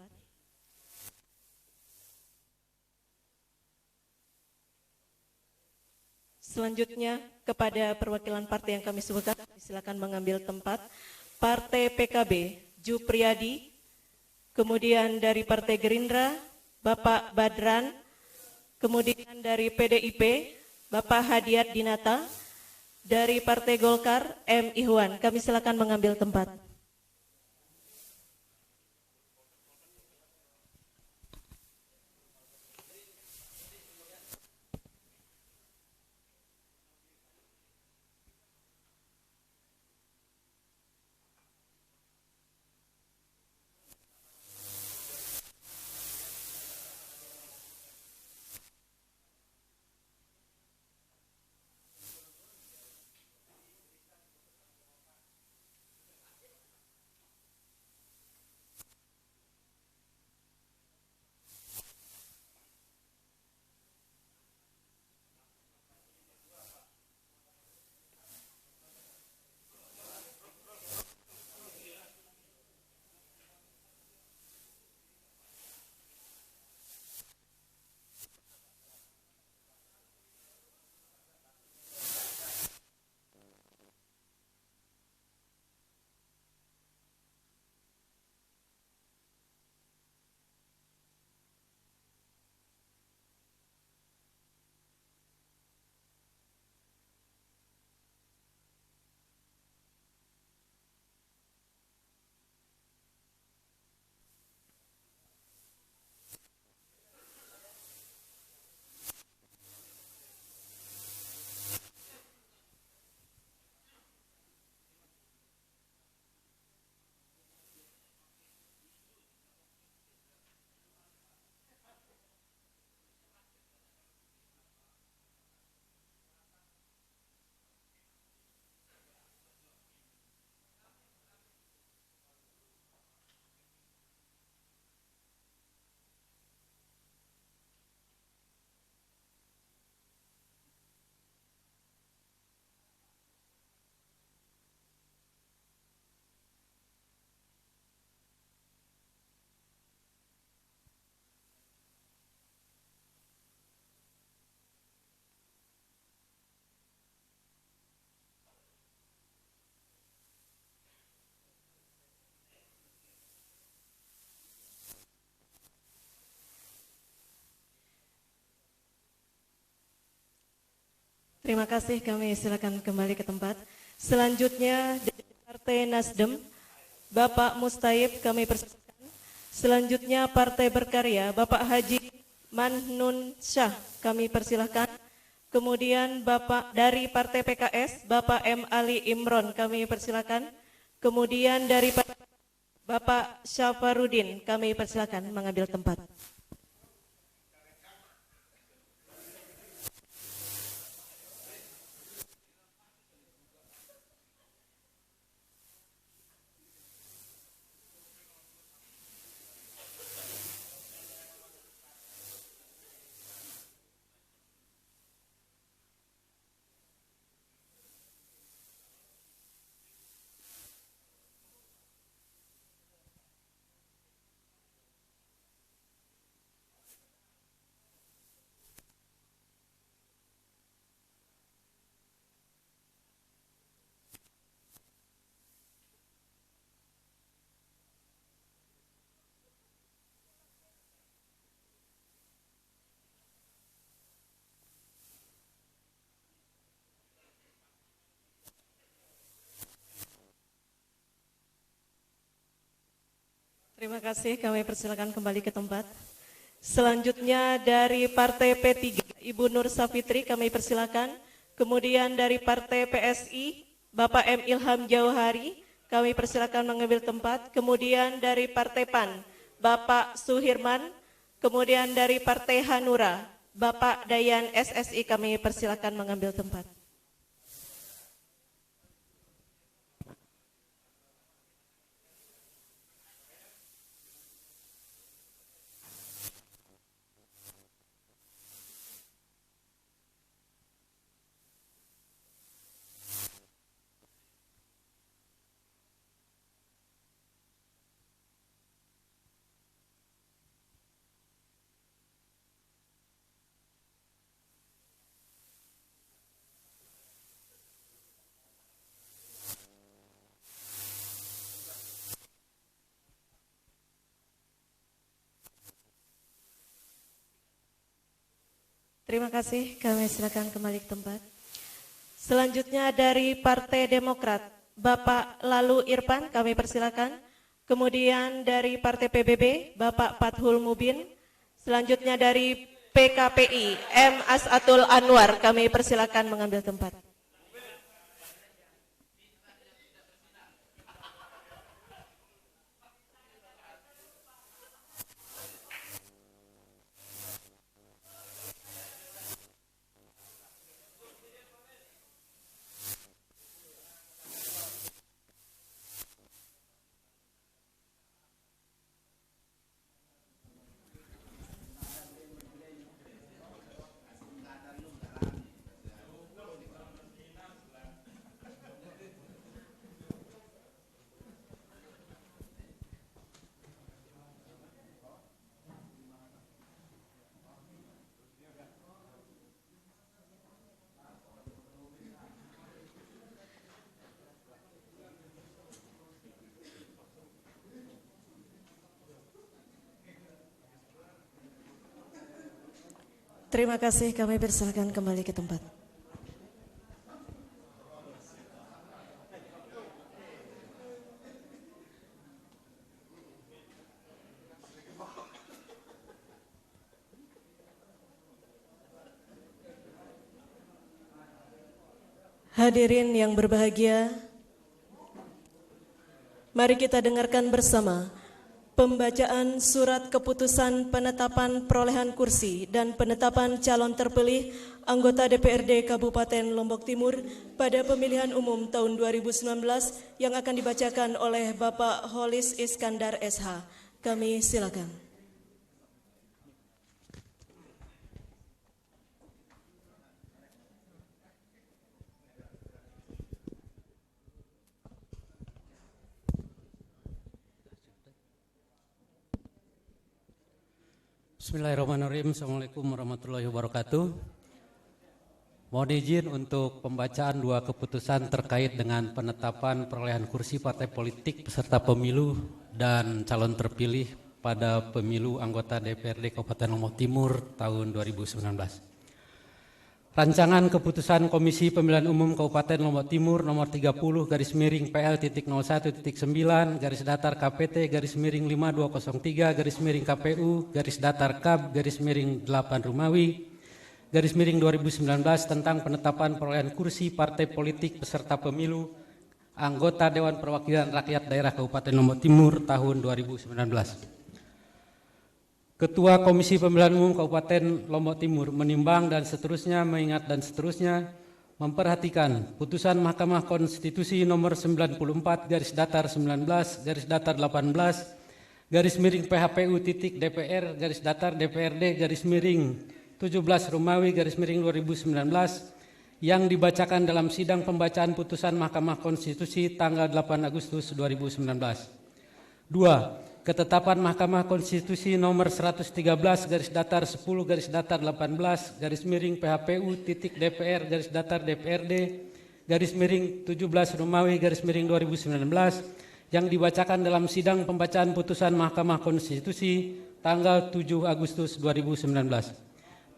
Selanjutnya kepada perwakilan partai yang kami sebutkan, silakan mengambil tempat. Partai PKB, Jupriyadi, kemudian dari Partai Gerindra, Bapak Badran, kemudian dari PDIP, Bapak Hadiat Dinata, dari Partai Golkar, M. Ihwan. Kami silakan mengambil tempat. Terima kasih, kami silakan kembali ke tempat. Selanjutnya dari Partai Nasdem, Bapak Mustaib kami persilakan. Selanjutnya Partai Berkarya, Bapak Haji Manhun Syah kami persilahkan. Kemudian Bapak dari Partai PKS, Bapak M. Ali Imron kami persilakan. Kemudian dari Bapak Syafarudin kami persilakan mengambil tempat. Terima kasih, kami persilakan kembali ke tempat. Selanjutnya dari Partai P3, Ibu Nur Safitri kami persilakan. Kemudian dari Partai PSI, Bapak M. Ilham Jauhari kami persilakan mengambil tempat. Kemudian dari Partai PAN, Bapak Suhirman. Kemudian dari Partai Hanura, Bapak Dayan SSI kami persilakan mengambil tempat. Terima kasih, kami silakan kembali ke tempat. Selanjutnya dari Partai Demokrat, Bapak Lalu Irfan, kami persilakan. Kemudian dari Partai PBB, Bapak Fathul Mubin. Selanjutnya dari PKPI, M. Asatul Anwar, kami persilakan mengambil tempat. Terima kasih, kami persilakan kembali ke tempat. Hadirin yang berbahagia, mari kita dengarkan bersama pembacaan surat keputusan penetapan perolehan kursi dan penetapan calon terpilih anggota DPRD Kabupaten Lombok Timur pada pemilihan umum tahun 2019 yang akan dibacakan oleh Bapak Holis Iskandar SH. Kami silakan. Bismillahirrahmanirrahim. Assalamualaikum warahmatullahi wabarakatuh. Mohon izin untuk pembacaan dua keputusan terkait dengan penetapan perolehan kursi partai politik peserta pemilu dan calon terpilih pada pemilu anggota DPRD Kabupaten Lombok Timur tahun 2019. Rancangan keputusan Komisi Pemilihan Umum Kabupaten Lombok Timur nomor 30/PL.01.9 garis datar KPT garis miring 5203 garis miring KPU garis datar KAB garis miring 8 Rumawi garis miring 2019 tentang penetapan perolehan kursi partai politik peserta pemilu anggota Dewan Perwakilan Rakyat Daerah Kabupaten Lombok Timur tahun 2019. Ketua Komisi Pemilihan Umum Kabupaten Lombok Timur menimbang dan seterusnya, mengingat dan seterusnya, memperhatikan putusan Mahkamah Konstitusi nomor 94 garis datar 19 garis datar 18 garis miring PHPU titik DPR garis datar DPRD garis miring 17 Rumawi garis miring 2019 yang dibacakan dalam sidang pembacaan putusan Mahkamah Konstitusi tanggal 8 Agustus 2019. 2. Ketetapan Mahkamah Konstitusi nomor 113 garis datar 10 garis datar 18 garis miring PHPU titik DPR garis datar DPRD garis miring 17 Rumawi garis miring 2019 yang dibacakan dalam sidang pembacaan putusan Mahkamah Konstitusi tanggal 7 Agustus 2019.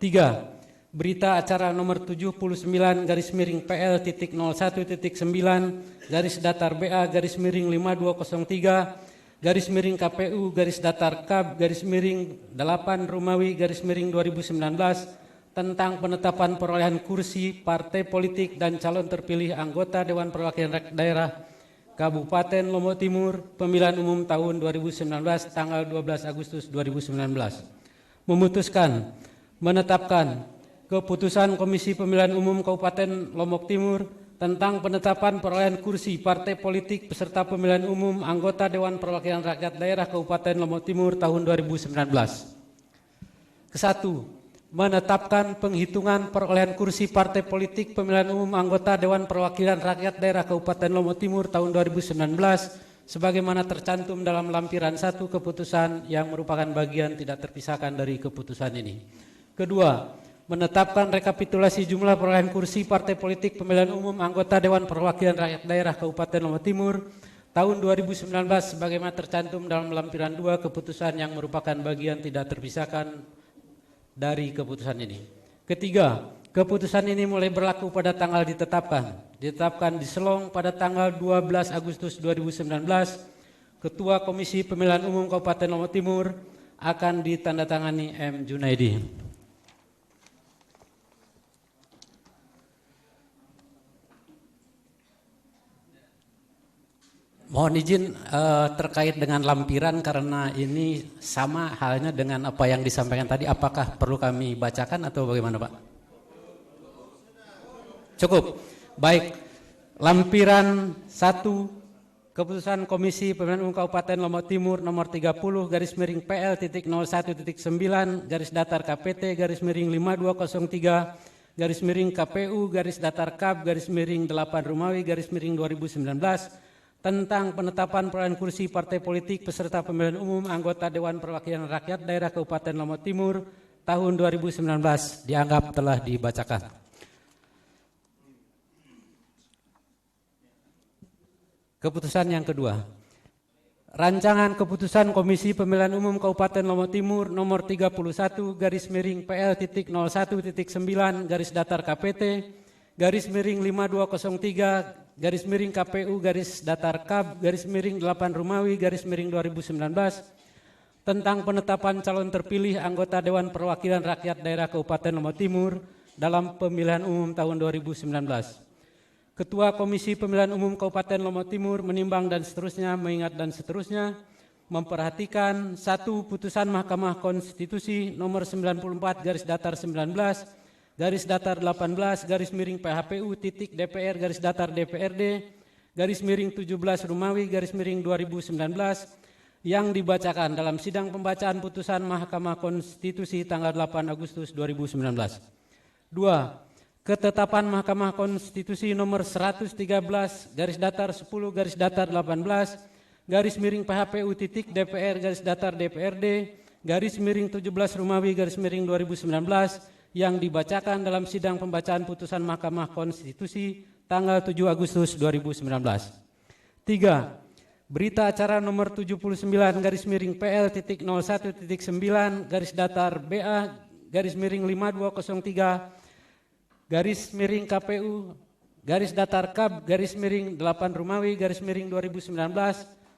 3. Berita acara nomor 79 garis miring PL titik 01.9 garis datar BA garis miring 5203 garis miring KPU garis datar KAB garis miring 8 Rumawi garis miring 2019 tentang penetapan perolehan kursi partai politik dan calon terpilih anggota Dewan Perwakilan Rakyat Daerah Kabupaten Lombok Timur pemilihan umum tahun 2019 tanggal 12 Agustus 2019. Memutuskan menetapkan keputusan Komisi Pemilihan Umum Kabupaten Lombok Timur tentang penetapan perolehan kursi partai politik peserta pemilihan umum anggota Dewan Perwakilan Rakyat Daerah Kabupaten Lombok Timur tahun 2019. Kesatu, menetapkan penghitungan perolehan kursi partai politik pemilihan umum anggota Dewan Perwakilan Rakyat Daerah Kabupaten Lombok Timur tahun 2019 sebagaimana tercantum dalam lampiran 1 keputusan yang merupakan bagian tidak terpisahkan dari keputusan ini. Kedua, menetapkan rekapitulasi jumlah perolehan kursi partai politik pemilihan umum anggota Dewan Perwakilan Rakyat Daerah Kabupaten Lombok Timur tahun 2019 sebagaimana tercantum dalam lampiran 2 keputusan yang merupakan bagian tidak terpisahkan dari keputusan ini. Ketiga, keputusan ini mulai berlaku pada tanggal ditetapkan di Selong pada tanggal 12 Agustus 2019. Ketua Komisi Pemilihan Umum Kabupaten Lombok Timur akan ditandatangani M. Junaidi. Mohon izin terkait dengan lampiran karena ini sama halnya dengan apa yang disampaikan tadi. Apakah perlu kami bacakan atau bagaimana, Pak? Cukup. Baik. Lampiran 1 Keputusan Komisi Pemilihan Umum Kabupaten Lombok Timur nomor 30 /PL.01.9 garis datar KPT garis miring 5203 garis miring KPU garis datar KAB garis miring 8 Romawi garis miring 2019 tentang penetapan perolehan kursi partai politik peserta pemilihan umum anggota Dewan Perwakilan Rakyat Daerah Kabupaten Lombok Timur tahun 2019 dianggap telah dibacakan. Keputusan yang kedua, Rancangan Keputusan Komisi Pemilihan Umum Kabupaten Lombok Timur nomor 31 garis miring PL.01.9 garis datar KPT garis miring 5203 garis miring KPU garis datar KAB garis miring 8 Romawi garis miring 2019 tentang penetapan calon terpilih anggota Dewan Perwakilan Rakyat Daerah Kabupaten Lombok Timur dalam pemilihan umum tahun 2019. Ketua Komisi Pemilihan Umum Kabupaten Lombok Timur menimbang dan seterusnya, mengingat dan seterusnya, memperhatikan 1. Putusan Mahkamah Konstitusi nomor 94 garis datar 19 garis datar 18 garis miring PHPU titik DPR garis datar DPRD garis miring 17 Romawi garis miring 2019 yang dibacakan dalam sidang pembacaan putusan Mahkamah Konstitusi tanggal 8 Agustus 2019. 2. Ketetapan Mahkamah Konstitusi nomor 113 garis datar 10 garis datar 18 garis miring PHPU titik DPR garis datar DPRD garis miring 17 Romawi garis miring 2019 yang dibacakan dalam sidang pembacaan putusan Mahkamah Konstitusi tanggal 7 Agustus 2019. 3. Berita acara nomor 79 garis miring PL.01.9 garis datar BA garis miring 5203 garis miring KPU garis datar KAB garis miring 8 Romawi garis miring 2019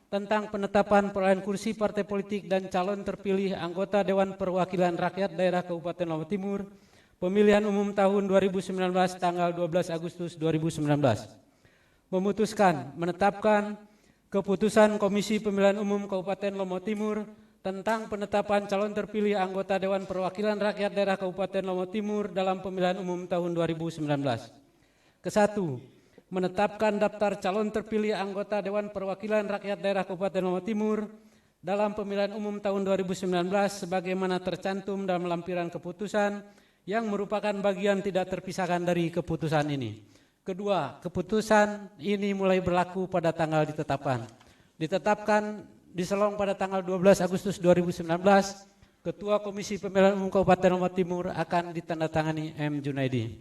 tentang penetapan perolehan kursi partai politik dan calon terpilih anggota Dewan Perwakilan Rakyat Daerah Kabupaten Lombok Timur pemilihan umum tahun 2019 tanggal 12 Agustus 2019. Memutuskan menetapkan keputusan Komisi Pemilihan Umum Kabupaten Lombok Timur tentang penetapan calon terpilih anggota Dewan Perwakilan Rakyat Daerah Kabupaten Lombok Timur dalam pemilihan umum tahun 2019. Ke-1, menetapkan daftar calon terpilih anggota Dewan Perwakilan Rakyat Daerah Kabupaten Lombok Timur dalam pemilihan umum tahun 2019 sebagaimana tercantum dalam lampiran keputusan yang merupakan bagian tidak terpisahkan dari keputusan ini. Kedua, keputusan ini mulai berlaku pada tanggal ditetapkan di Selong pada tanggal 12 Agustus 2019, Ketua Komisi Pemilihan Umum Kabupaten Lombok Timur akan ditandatangani M. Junaidi.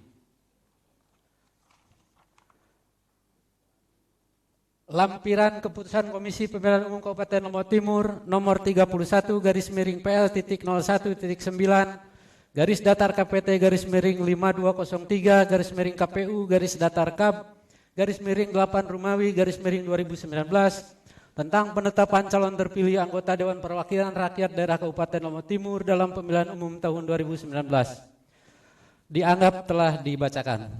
Lampiran Keputusan Komisi Pemilihan Umum Kabupaten Lombok Timur nomor 31 garis miring PL.01.9 garis datar KPT garis miring 5203 garis miring KPU garis datar KAB garis miring 8 Romawi garis miring 2019 tentang penetapan calon terpilih anggota Dewan Perwakilan Rakyat Daerah Kabupaten Lombok Timur dalam pemilihan umum tahun 2019 dianggap telah dibacakan.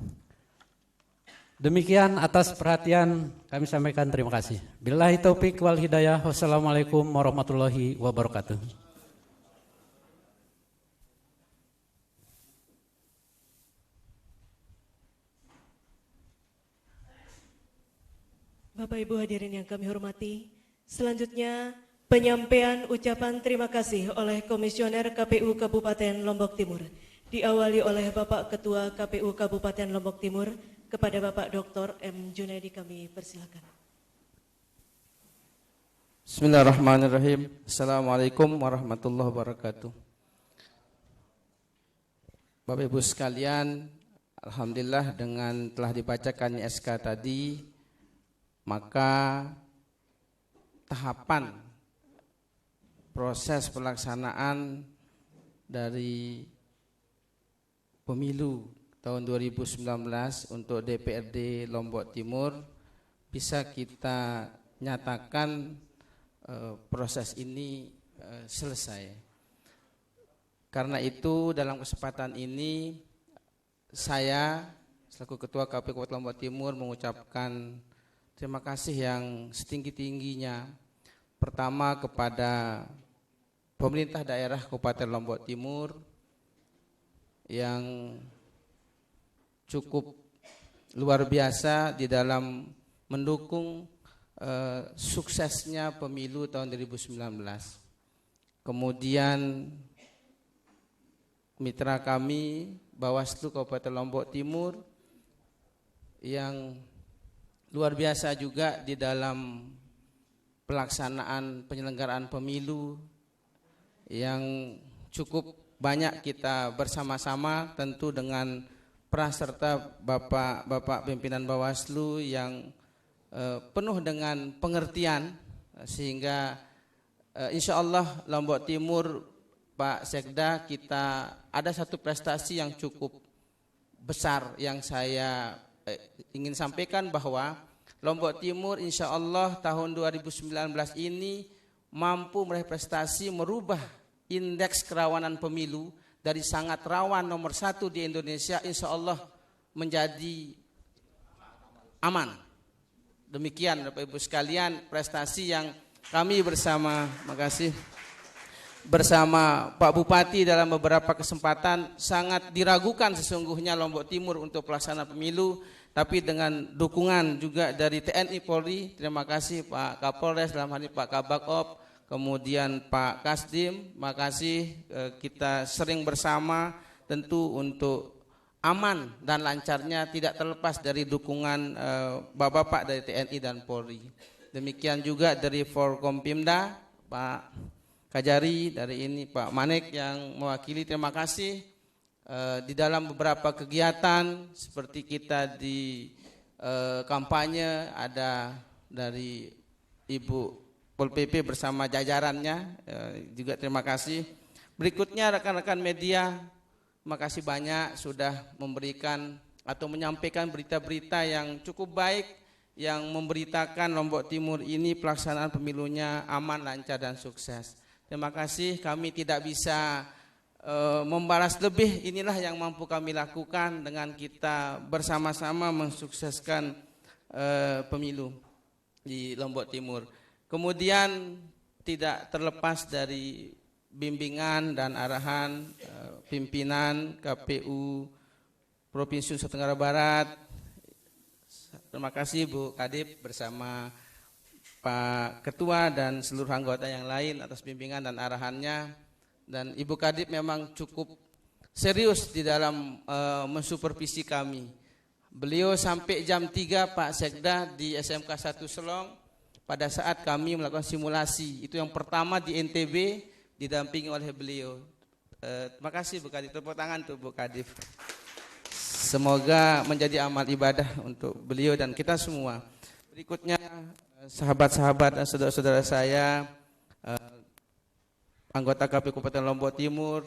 Demikian atas perhatian kami sampaikan, terima kasih. Billahi taufik wal hidayah. Wassalamualaikum warahmatullahi wabarakatuh. Bapak Ibu hadirin yang kami hormati, selanjutnya penyampaian ucapan terima kasih oleh Komisioner KPU Kabupaten Lombok Timur, diawali oleh Bapak Ketua KPU Kabupaten Lombok Timur kepada Bapak Dr. M. Junaidi, kami persilakan. Bismillahirrahmanirrahim. Assalamualaikum warahmatullahi wabarakatuh. Bapak Ibu sekalian, alhamdulillah dengan telah dibacakan SK tadi, maka tahapan proses pelaksanaan dari pemilu tahun 2019 untuk DPRD Lombok Timur bisa kita nyatakan proses ini selesai. Karena itu dalam kesempatan ini saya selaku Ketua KPU Kabupaten Lombok Timur mengucapkan terima kasih yang setinggi-tingginya. Pertama kepada pemerintah daerah Kabupaten Lombok Timur yang cukup luar biasa di dalam mendukung suksesnya pemilu tahun 2019. Kemudian mitra kami Bawaslu Kabupaten Lombok Timur yang luar biasa juga di dalam pelaksanaan penyelenggaraan pemilu yang cukup banyak kita bersama-sama, tentu dengan peran serta Bapak pimpinan Bawaslu yang penuh dengan pengertian, sehingga insya Allah Lombok Timur, Pak Sekda, kita ada satu prestasi yang cukup besar yang saya ingin sampaikan, bahwa Lombok Timur insya Allah tahun 2019 ini mampu meraih prestasi merubah indeks kerawanan pemilu dari sangat rawan nomor 1 di Indonesia insya Allah menjadi aman. Demikian Bapak Ibu sekalian prestasi yang kami bersama Pak Bupati dalam beberapa kesempatan sangat diragukan sesungguhnya Lombok Timur untuk pelaksanaan pemilu, tapi dengan dukungan juga dari TNI Polri, terima kasih Pak Kapolres dalam hal ini Pak Kabakop, kemudian Pak Kasdim, makasih kita sering bersama tentu untuk aman dan lancarnya tidak terlepas dari dukungan Bapak-bapak dari TNI dan Polri. Demikian juga dari Forkompimda, Pak Kajari, dari ini Pak Manek yang mewakili, terima kasih. Di dalam beberapa kegiatan seperti kita di kampanye ada dari Ibu Pol PP bersama jajarannya, juga terima kasih. Berikutnya rekan-rekan media, terima kasih banyak sudah memberikan atau menyampaikan berita-berita yang cukup baik, yang memberitakan Lombok Timur ini pelaksanaan pemilunya aman, lancar dan sukses. Terima kasih, kami tidak bisa membalas lebih, inilah yang mampu kami lakukan dengan kita bersama-sama mensukseskan pemilu di Lombok Timur. Kemudian tidak terlepas dari bimbingan dan arahan pimpinan KPU Provinsi Nusa Tenggara Barat. Terima kasih Bu Kadip bersama Pak Ketua dan seluruh anggota yang lain atas bimbingan dan arahannya. Dan Ibu Kadip memang cukup serius di dalam mensupervisi kami. Beliau sampai jam 3 Pak Sekda di SMK 1 Selong pada saat kami melakukan simulasi. Itu yang pertama di NTB didampingi oleh beliau. Terima kasih Bu Kadip, tepuk tangan untuk Bu Kadip. Semoga menjadi amal ibadah untuk beliau dan kita semua. Berikutnya sahabat-sahabat dan saudara-saudara saya, anggota KPU Kabupaten Lombok Timur,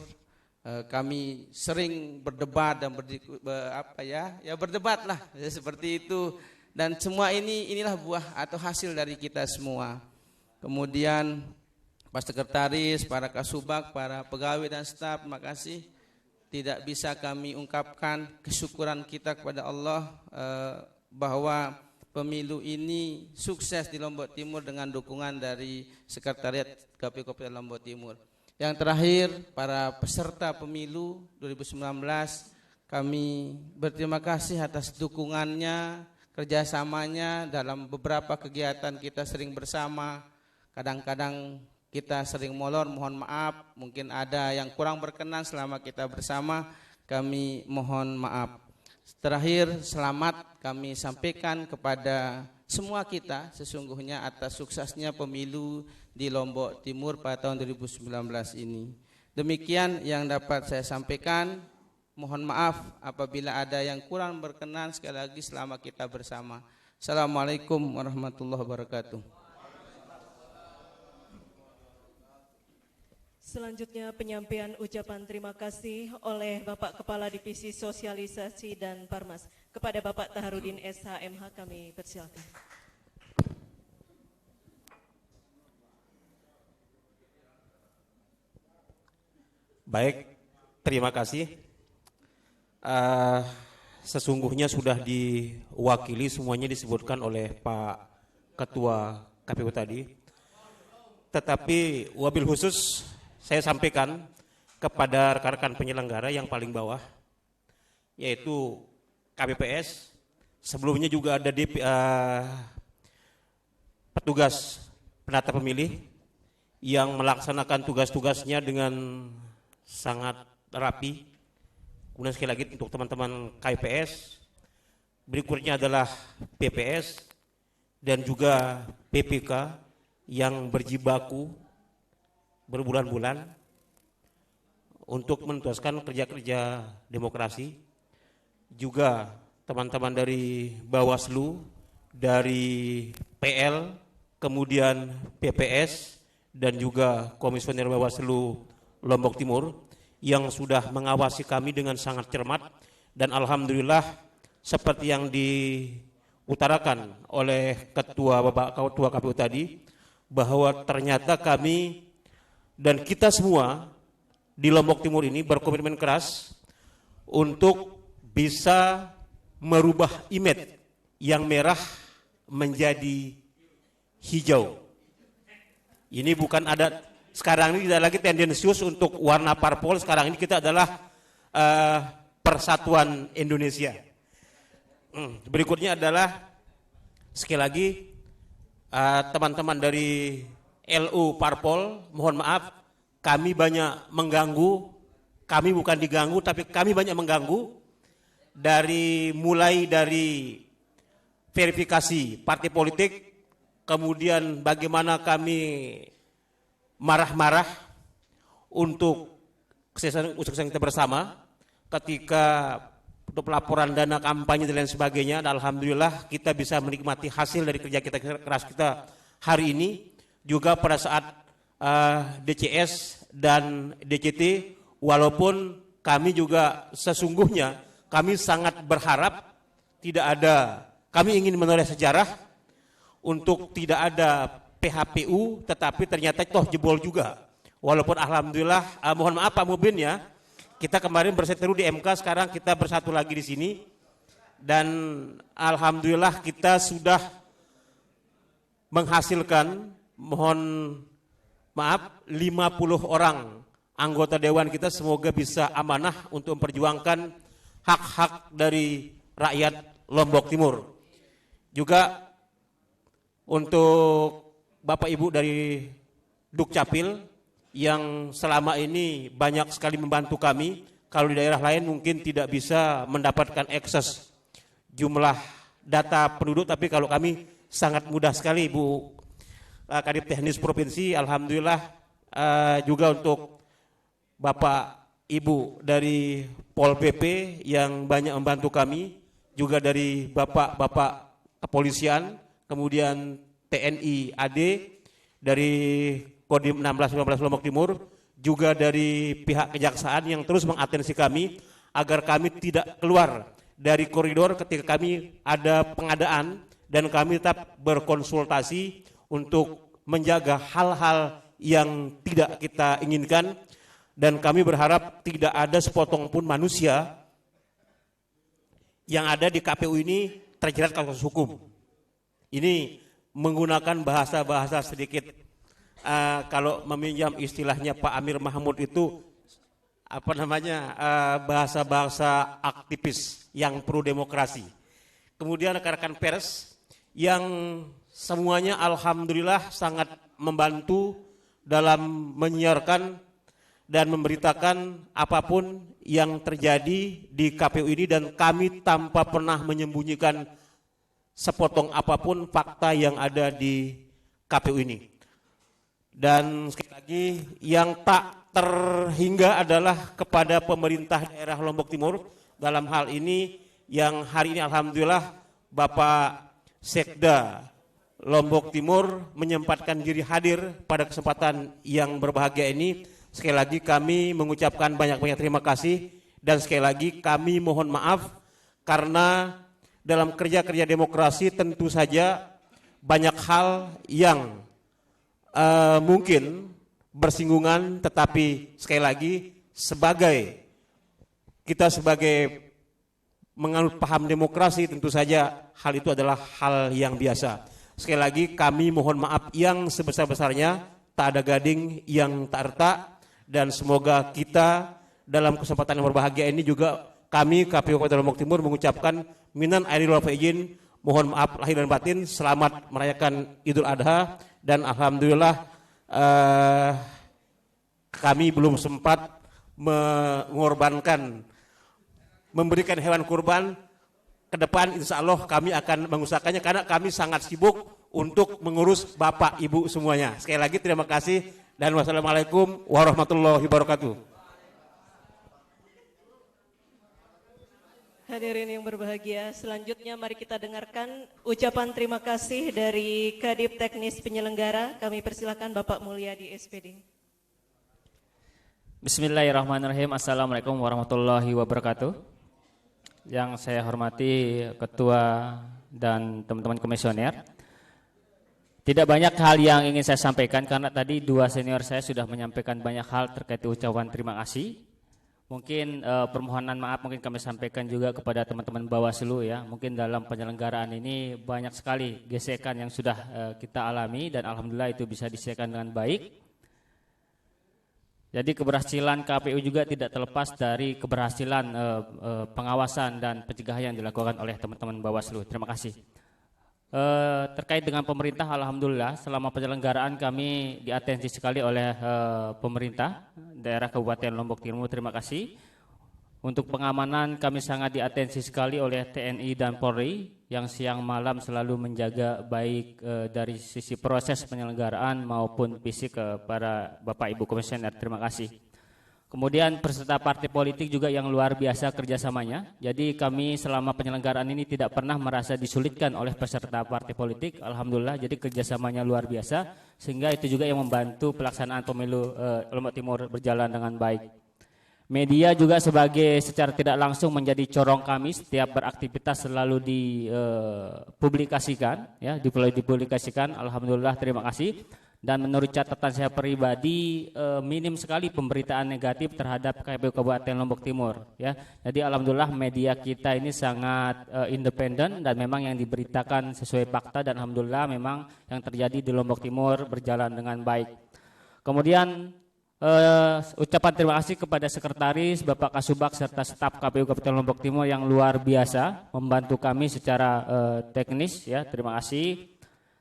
kami sering berdebat dan berdebat lah seperti itu, dan semua inilah buah atau hasil dari kita semua. Kemudian Pak Sekretaris, para Kasubag, para pegawai dan staf, terima kasih. Tidak bisa kami ungkapkan kesyukuran kita kepada Allah bahwa pemilu ini sukses di Lombok Timur dengan dukungan dari Sekretariat KPU Kabupaten Lombok Timur. Yang terakhir, para peserta pemilu 2019, kami berterima kasih atas dukungannya, kerjasamanya dalam beberapa kegiatan kita sering bersama. Kadang-kadang kita sering molor, mohon maaf, mungkin ada yang kurang berkenan selama kita bersama, kami mohon maaf. Terakhir, selamat kami sampaikan kepada semua kita sesungguhnya atas suksesnya pemilu di Lombok Timur pada tahun 2019 ini. Demikian yang dapat saya sampaikan. Mohon maaf apabila ada yang kurang berkenan, sekali lagi selama kita bersama. Assalamualaikum warahmatullahi wabarakatuh. Selanjutnya penyampaian ucapan terima kasih oleh Bapak Kepala Divisi Sosialisasi dan Parmas. Kepada Bapak Taharudin SHMH kami persilakan. Baik, terima kasih. Sesungguhnya sudah diwakili, semuanya disebutkan oleh Pak Ketua KPU tadi. Tetapi wabil khusus saya sampaikan kepada rekan-rekan penyelenggara yang paling bawah, yaitu KPPS. Sebelumnya juga ada petugas penata pemilih yang melaksanakan tugas-tugasnya dengan sangat rapi. Kemudian sekali lagi untuk teman-teman KPPS, berikutnya adalah PPS dan juga PPK yang berjibaku berbulan-bulan untuk menuntaskan kerja-kerja demokrasi. Juga teman-teman dari Bawaslu, dari PL, kemudian PPS, dan juga Komisioner Bawaslu Lombok Timur yang sudah mengawasi kami dengan sangat cermat. Dan alhamdulillah seperti yang diutarakan oleh Bapak Ketua KPU tadi, bahwa ternyata kami dan kita semua di Lombok Timur ini berkomitmen keras untuk bisa merubah image yang merah menjadi hijau. Ini bukan ada, sekarang ini tidak lagi tendensius untuk warna parpol, sekarang ini kita adalah persatuan Indonesia. Berikutnya adalah sekali lagi teman-teman dari LU Parpol, mohon maaf kami banyak mengganggu, kami bukan diganggu tapi kami banyak mengganggu, mulai dari verifikasi partai politik, kemudian bagaimana kami marah-marah untuk kesuksesan kita bersama ketika untuk pelaporan dana kampanye dan lain sebagainya. Dan alhamdulillah kita bisa menikmati hasil dari kerja kita keras kita hari ini. Juga pada saat DCS dan DCT, walaupun kami juga sesungguhnya kami sangat berharap kami ingin menoleh sejarah untuk tidak ada PHPU, tetapi ternyata toh jebol juga. Walaupun alhamdulillah, mohon maaf Pak Mubin ya, kita kemarin berseteru di MK, sekarang kita bersatu lagi di sini. Dan alhamdulillah kita sudah menghasilkan, mohon maaf, 50 orang anggota dewan kita, semoga bisa amanah untuk memperjuangkan hak-hak dari rakyat Lombok Timur. Juga untuk Bapak Ibu dari Dukcapil yang selama ini banyak sekali membantu kami. Kalau di daerah lain mungkin tidak bisa mendapatkan akses jumlah data penduduk, tapi kalau kami sangat mudah sekali, Bu Kadip Teknis Provinsi. Alhamdulillah juga untuk Bapak Ibu dari Pol PP yang banyak membantu kami, juga dari Bapak-Bapak Kepolisian, kemudian TNI AD, dari Kodim 16-19 Lombok Timur, juga dari pihak kejaksaan yang terus mengatensi kami agar kami tidak keluar dari koridor ketika kami ada pengadaan, dan kami tetap berkonsultasi untuk menjaga hal-hal yang tidak kita inginkan. Dan kami berharap tidak ada sepotong pun manusia yang ada di KPU ini terjerat kasus hukum. Ini menggunakan bahasa-bahasa sedikit, kalau meminjam istilahnya Pak Amir Mahmud itu, bahasa-bahasa aktivis yang pro demokrasi. Kemudian rekan-rekan pers yang semuanya alhamdulillah sangat membantu dalam menyiarkan dan memberitakan apapun yang terjadi di KPU ini, dan kami tanpa pernah menyembunyikan sepotong apapun fakta yang ada di KPU ini. Dan sekali lagi yang tak terhingga adalah kepada pemerintah daerah Lombok Timur dalam hal ini, yang hari ini alhamdulillah Bapak Sekda Lombok Timur menyempatkan diri hadir pada kesempatan yang berbahagia ini. Sekali lagi kami mengucapkan banyak-banyak terima kasih dan sekali lagi kami mohon maaf karena dalam kerja-kerja demokrasi tentu saja banyak hal yang mungkin bersinggungan, tetapi sekali lagi kita sebagai menganut paham demokrasi tentu saja hal itu adalah hal yang biasa. Sekali lagi kami mohon maaf yang sebesar-besarnya, tak ada gading yang tak retak. Dan semoga kita dalam kesempatan yang berbahagia ini juga kami KPU Kabupaten Lombok Timur mengucapkan minan aidin wal faizin, mohon maaf lahir dan batin, selamat merayakan Idul Adha, dan alhamdulillah kami belum sempat memberikan hewan kurban. Ke depan insya Allah kami akan mengusahakannya karena kami sangat sibuk untuk mengurus Bapak Ibu semuanya. Sekali lagi terima kasih. Dan wassalamualaikum warahmatullahi wabarakatuh. Hadirin yang berbahagia, selanjutnya mari kita dengarkan ucapan terima kasih dari Kadip Teknis Penyelenggara. Kami persilakan Bapak Mulyadi SPD. Bismillahirrahmanirrahim. Assalamualaikum warahmatullahi wabarakatuh. Yang saya hormati Ketua dan teman-teman komisioner. Tidak banyak hal yang ingin saya sampaikan karena tadi dua senior saya sudah menyampaikan banyak hal terkait ucapan terima kasih. Mungkin permohonan maaf mungkin kami sampaikan juga kepada teman-teman Bawaslu ya. Mungkin dalam penyelenggaraan ini banyak sekali gesekan yang sudah kita alami dan alhamdulillah itu bisa diselesaikan dengan baik. Jadi keberhasilan KPU juga tidak terlepas dari keberhasilan pengawasan dan pencegahan yang dilakukan oleh teman-teman Bawaslu. Terima kasih. Terkait dengan pemerintah, alhamdulillah selama penyelenggaraan kami diatensi sekali oleh pemerintah daerah Kabupaten Lombok Timur. Terima kasih. Untuk pengamanan kami sangat diatensi sekali oleh TNI dan Polri yang siang malam selalu menjaga baik dari sisi proses penyelenggaraan maupun fisik para Bapak Ibu Komisioner. Terima kasih. Kemudian peserta partai politik juga yang luar biasa kerjasamanya. Jadi kami selama penyelenggaraan ini tidak pernah merasa disulitkan oleh peserta partai politik. Alhamdulillah, jadi kerjasamanya luar biasa. Sehingga itu juga yang membantu pelaksanaan pemilu Lombok Timur berjalan dengan baik. Media juga sebagai secara tidak langsung menjadi corong kami, setiap beraktivitas selalu dipublikasikan. Ya, dipublikasikan. Alhamdulillah, terima kasih. Dan menurut catatan saya pribadi minim sekali pemberitaan negatif terhadap KPU Kabupaten Lombok Timur ya. Jadi alhamdulillah media kita ini sangat independen dan memang yang diberitakan sesuai fakta dan alhamdulillah memang yang terjadi di Lombok Timur berjalan dengan baik. Kemudian ucapan terima kasih kepada Sekretaris, Bapak Kasubag serta staf KPU Kabupaten Lombok Timur yang luar biasa membantu kami secara teknis ya. Terima kasih.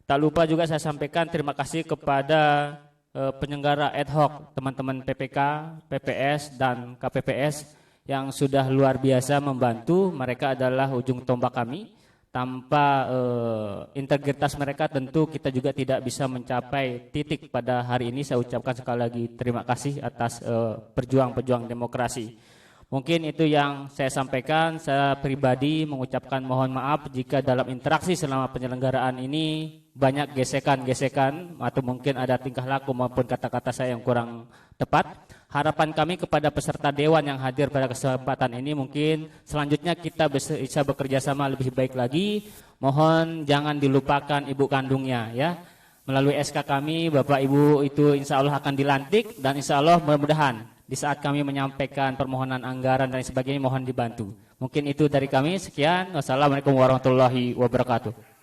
Tak lupa juga saya sampaikan terima kasih kepada penyelenggara ad hoc, teman-teman PPK, PPS, dan KPPS yang sudah luar biasa membantu. Mereka adalah ujung tombak kami. Tanpa integritas mereka tentu kita juga tidak bisa mencapai titik pada hari ini. Saya ucapkan sekali lagi terima kasih atas perjuang-perjuang demokrasi. Mungkin itu yang saya sampaikan. Saya pribadi mengucapkan mohon maaf jika dalam interaksi selama penyelenggaraan ini banyak gesekan-gesekan atau mungkin ada tingkah laku maupun kata-kata saya yang kurang tepat. Harapan kami kepada peserta dewan yang hadir pada kesempatan ini mungkin selanjutnya kita bisa bekerja sama lebih baik lagi. Mohon jangan dilupakan ibu kandungnya ya. Melalui SK kami Bapak Ibu itu insya Allah akan dilantik dan insya Allah mudah-mudahan di saat kami menyampaikan permohonan anggaran dan sebagainya mohon dibantu. Mungkin itu dari kami. Sekian. Wassalamualaikum warahmatullahi wabarakatuh.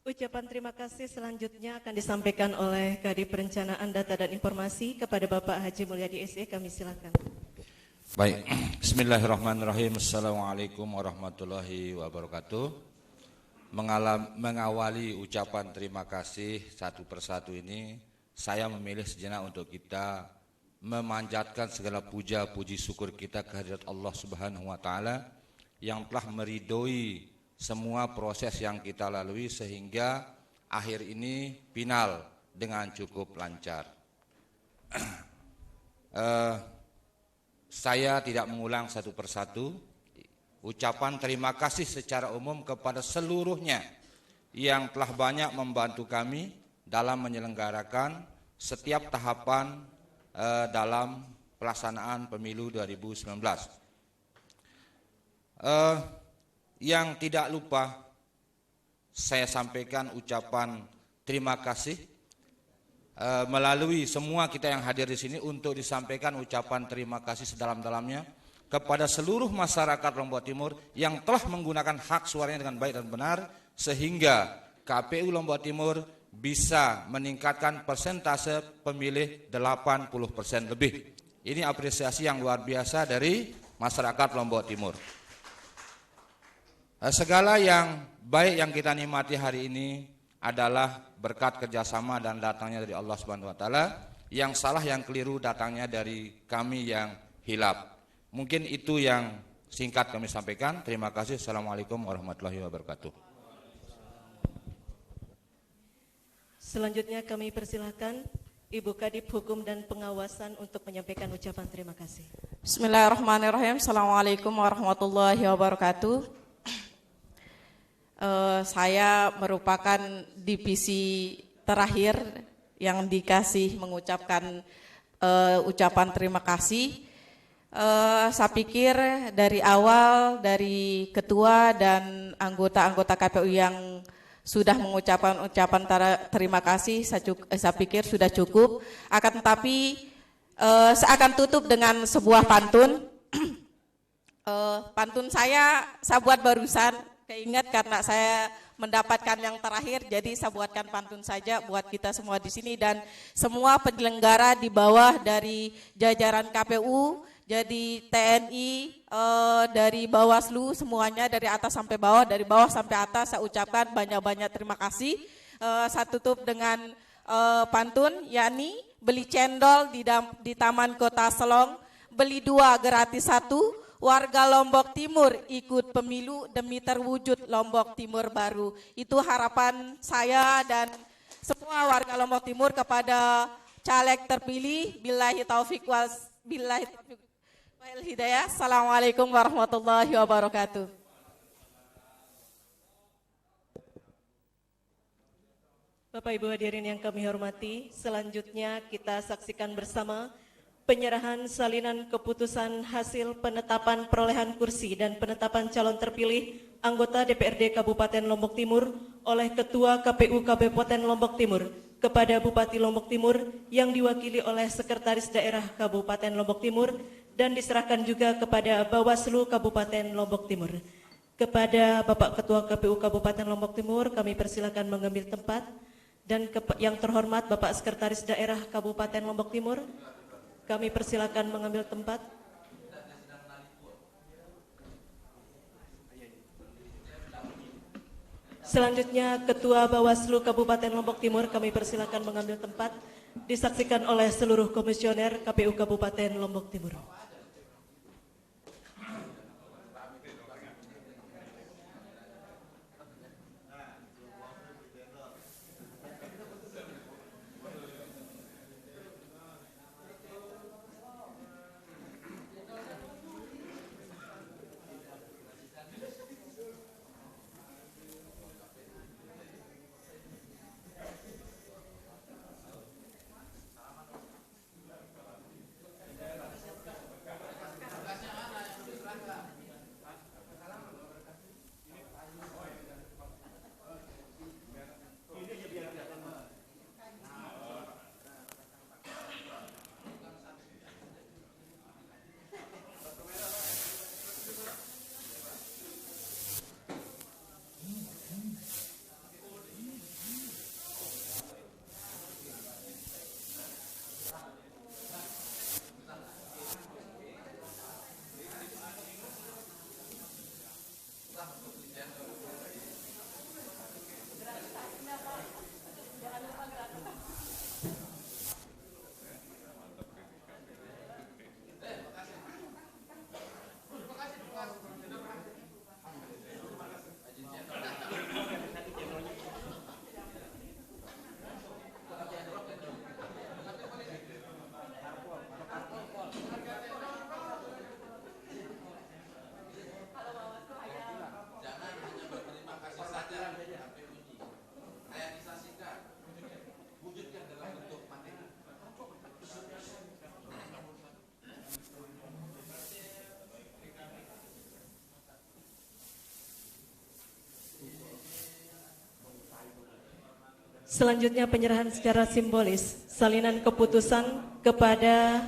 Ucapan terima kasih selanjutnya akan disampaikan oleh Kadip Perencanaan Data dan Informasi kepada Bapak Haji Mulyadi SE. Kami silakan. Baik, bismillahirrahmanirrahim. Assalamualaikum warahmatullahi wabarakatuh. Mengawali ucapan terima kasih satu persatu ini, saya memilih sejenak untuk kita memanjatkan segala puja-puji syukur kita kehadirat Allah Subhanahu wa taala yang telah meridhoi semua proses yang kita lalui sehingga akhir ini final dengan cukup lancar. Saya tidak mengulang satu persatu. Ucapan terima kasih secara umum kepada seluruhnya yang telah banyak membantu kami dalam menyelenggarakan setiap tahapan dalam pelaksanaan pemilu 2019. Yang tidak lupa saya sampaikan ucapan terima kasih melalui semua kita yang hadir di sini untuk disampaikan ucapan terima kasih sedalam-dalamnya kepada seluruh masyarakat Lombok Timur yang telah menggunakan hak suaranya dengan baik dan benar sehingga KPU Lombok Timur bisa meningkatkan persentase pemilih 80% lebih. Ini apresiasi yang luar biasa dari masyarakat Lombok Timur. Segala yang baik yang kita nikmati hari ini adalah berkat kerjasama dan datangnya dari Allah Subhanahu Wa Taala. Yang salah yang keliru datangnya dari kami yang hilaf. Mungkin itu yang singkat kami sampaikan. Terima kasih. Assalamualaikum warahmatullahi wabarakatuh. Selanjutnya kami persilahkan Ibu Kadip Hukum dan Pengawasan untuk menyampaikan ucapan terima kasih. Bismillahirrahmanirrahim. Assalamualaikum warahmatullahi wabarakatuh. Saya merupakan divisi terakhir yang dikasih mengucapkan ucapan terima kasih. Saya pikir dari awal dari ketua dan anggota-anggota KPU yang sudah mengucapkan ucapan terima kasih, saya pikir sudah cukup. Akan tetapi saya akan tutup dengan sebuah pantun. Pantun saya buat barusan. Keingat karena saya mendapatkan yang terakhir, jadi saya buatkan pantun saja buat kita semua di sini dan semua penyelenggara di bawah dari jajaran KPU, jadi TNI, dari Bawaslu semuanya dari atas sampai bawah, dari bawah sampai atas saya ucapkan banyak-banyak terima kasih. Saya tutup dengan pantun, yakni beli cendol di Taman Kota Selong, beli 2 gratis 1. Warga Lombok Timur ikut pemilu demi terwujud Lombok Timur baru. Itu harapan saya dan semua warga Lombok Timur kepada caleg terpilih. Billahi taufiq wal hidayah. Assalamualaikum warahmatullahi wabarakatuh. Bapak Ibu hadirin yang kami hormati, selanjutnya kita saksikan bersama penyerahan salinan keputusan hasil penetapan perolehan kursi dan penetapan calon terpilih anggota DPRD Kabupaten Lombok Timur oleh Ketua KPU Kabupaten Lombok Timur kepada Bupati Lombok Timur yang diwakili oleh Sekretaris Daerah Kabupaten Lombok Timur dan diserahkan juga kepada Bawaslu Kabupaten Lombok Timur. Kepada Bapak Ketua KPU Kabupaten Lombok Timur kami persilakan mengambil tempat dan yang terhormat Bapak Sekretaris Daerah Kabupaten Lombok Timur kami persilakan mengambil tempat. Selanjutnya Ketua Bawaslu Kabupaten Lombok Timur kami persilakan mengambil tempat. Disaksikan oleh seluruh komisioner KPU Kabupaten Lombok Timur. Selanjutnya penyerahan secara simbolis salinan keputusan kepada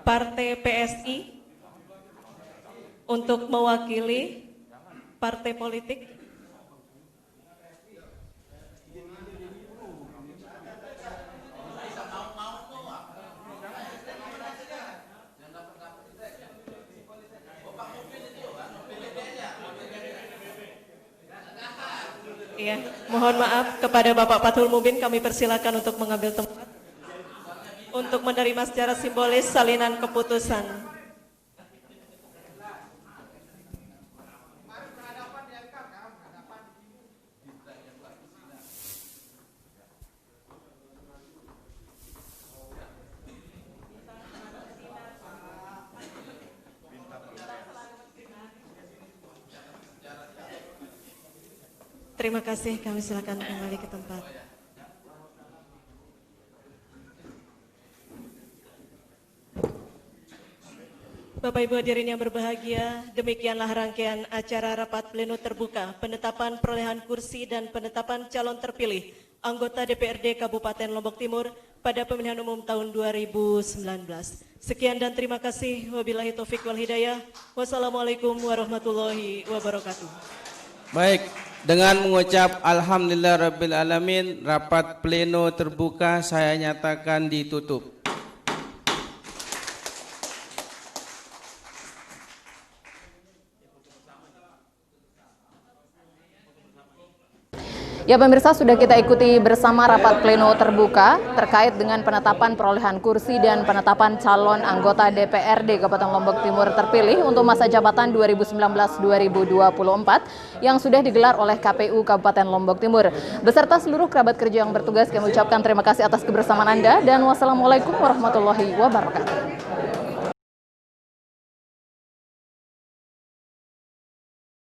Partai PSI untuk mewakili partai politik. Iya, mohon maaf kepada Bapak Fathul Mubin, kami persilakan untuk mengambil tempat untuk menerima secara simbolis salinan keputusan. Terima kasih, kami silakan kembali ke tempat. Bapak Ibu hadirin yang berbahagia, demikianlah rangkaian acara rapat pleno terbuka penetapan perolehan kursi dan penetapan calon terpilih anggota DPRD Kabupaten Lombok Timur pada pemilihan umum tahun 2019. Sekian dan terima kasih. Wabillahi taufik wal hidayah. Wassalamualaikum warahmatullahi wabarakatuh. Baik, dengan mengucap Alhamdulillahirrabbilalamin, rapat pleno terbuka saya nyatakan ditutup. Ya pemirsa, sudah kita ikuti bersama rapat pleno terbuka terkait dengan penetapan perolehan kursi dan penetapan calon anggota DPRD Kabupaten Lombok Timur terpilih untuk masa jabatan 2019-2024 yang sudah digelar oleh KPU Kabupaten Lombok Timur. Beserta seluruh kerabat kerja yang bertugas, kami ucapkan terima kasih atas kebersamaan Anda dan wassalamualaikum warahmatullahi wabarakatuh.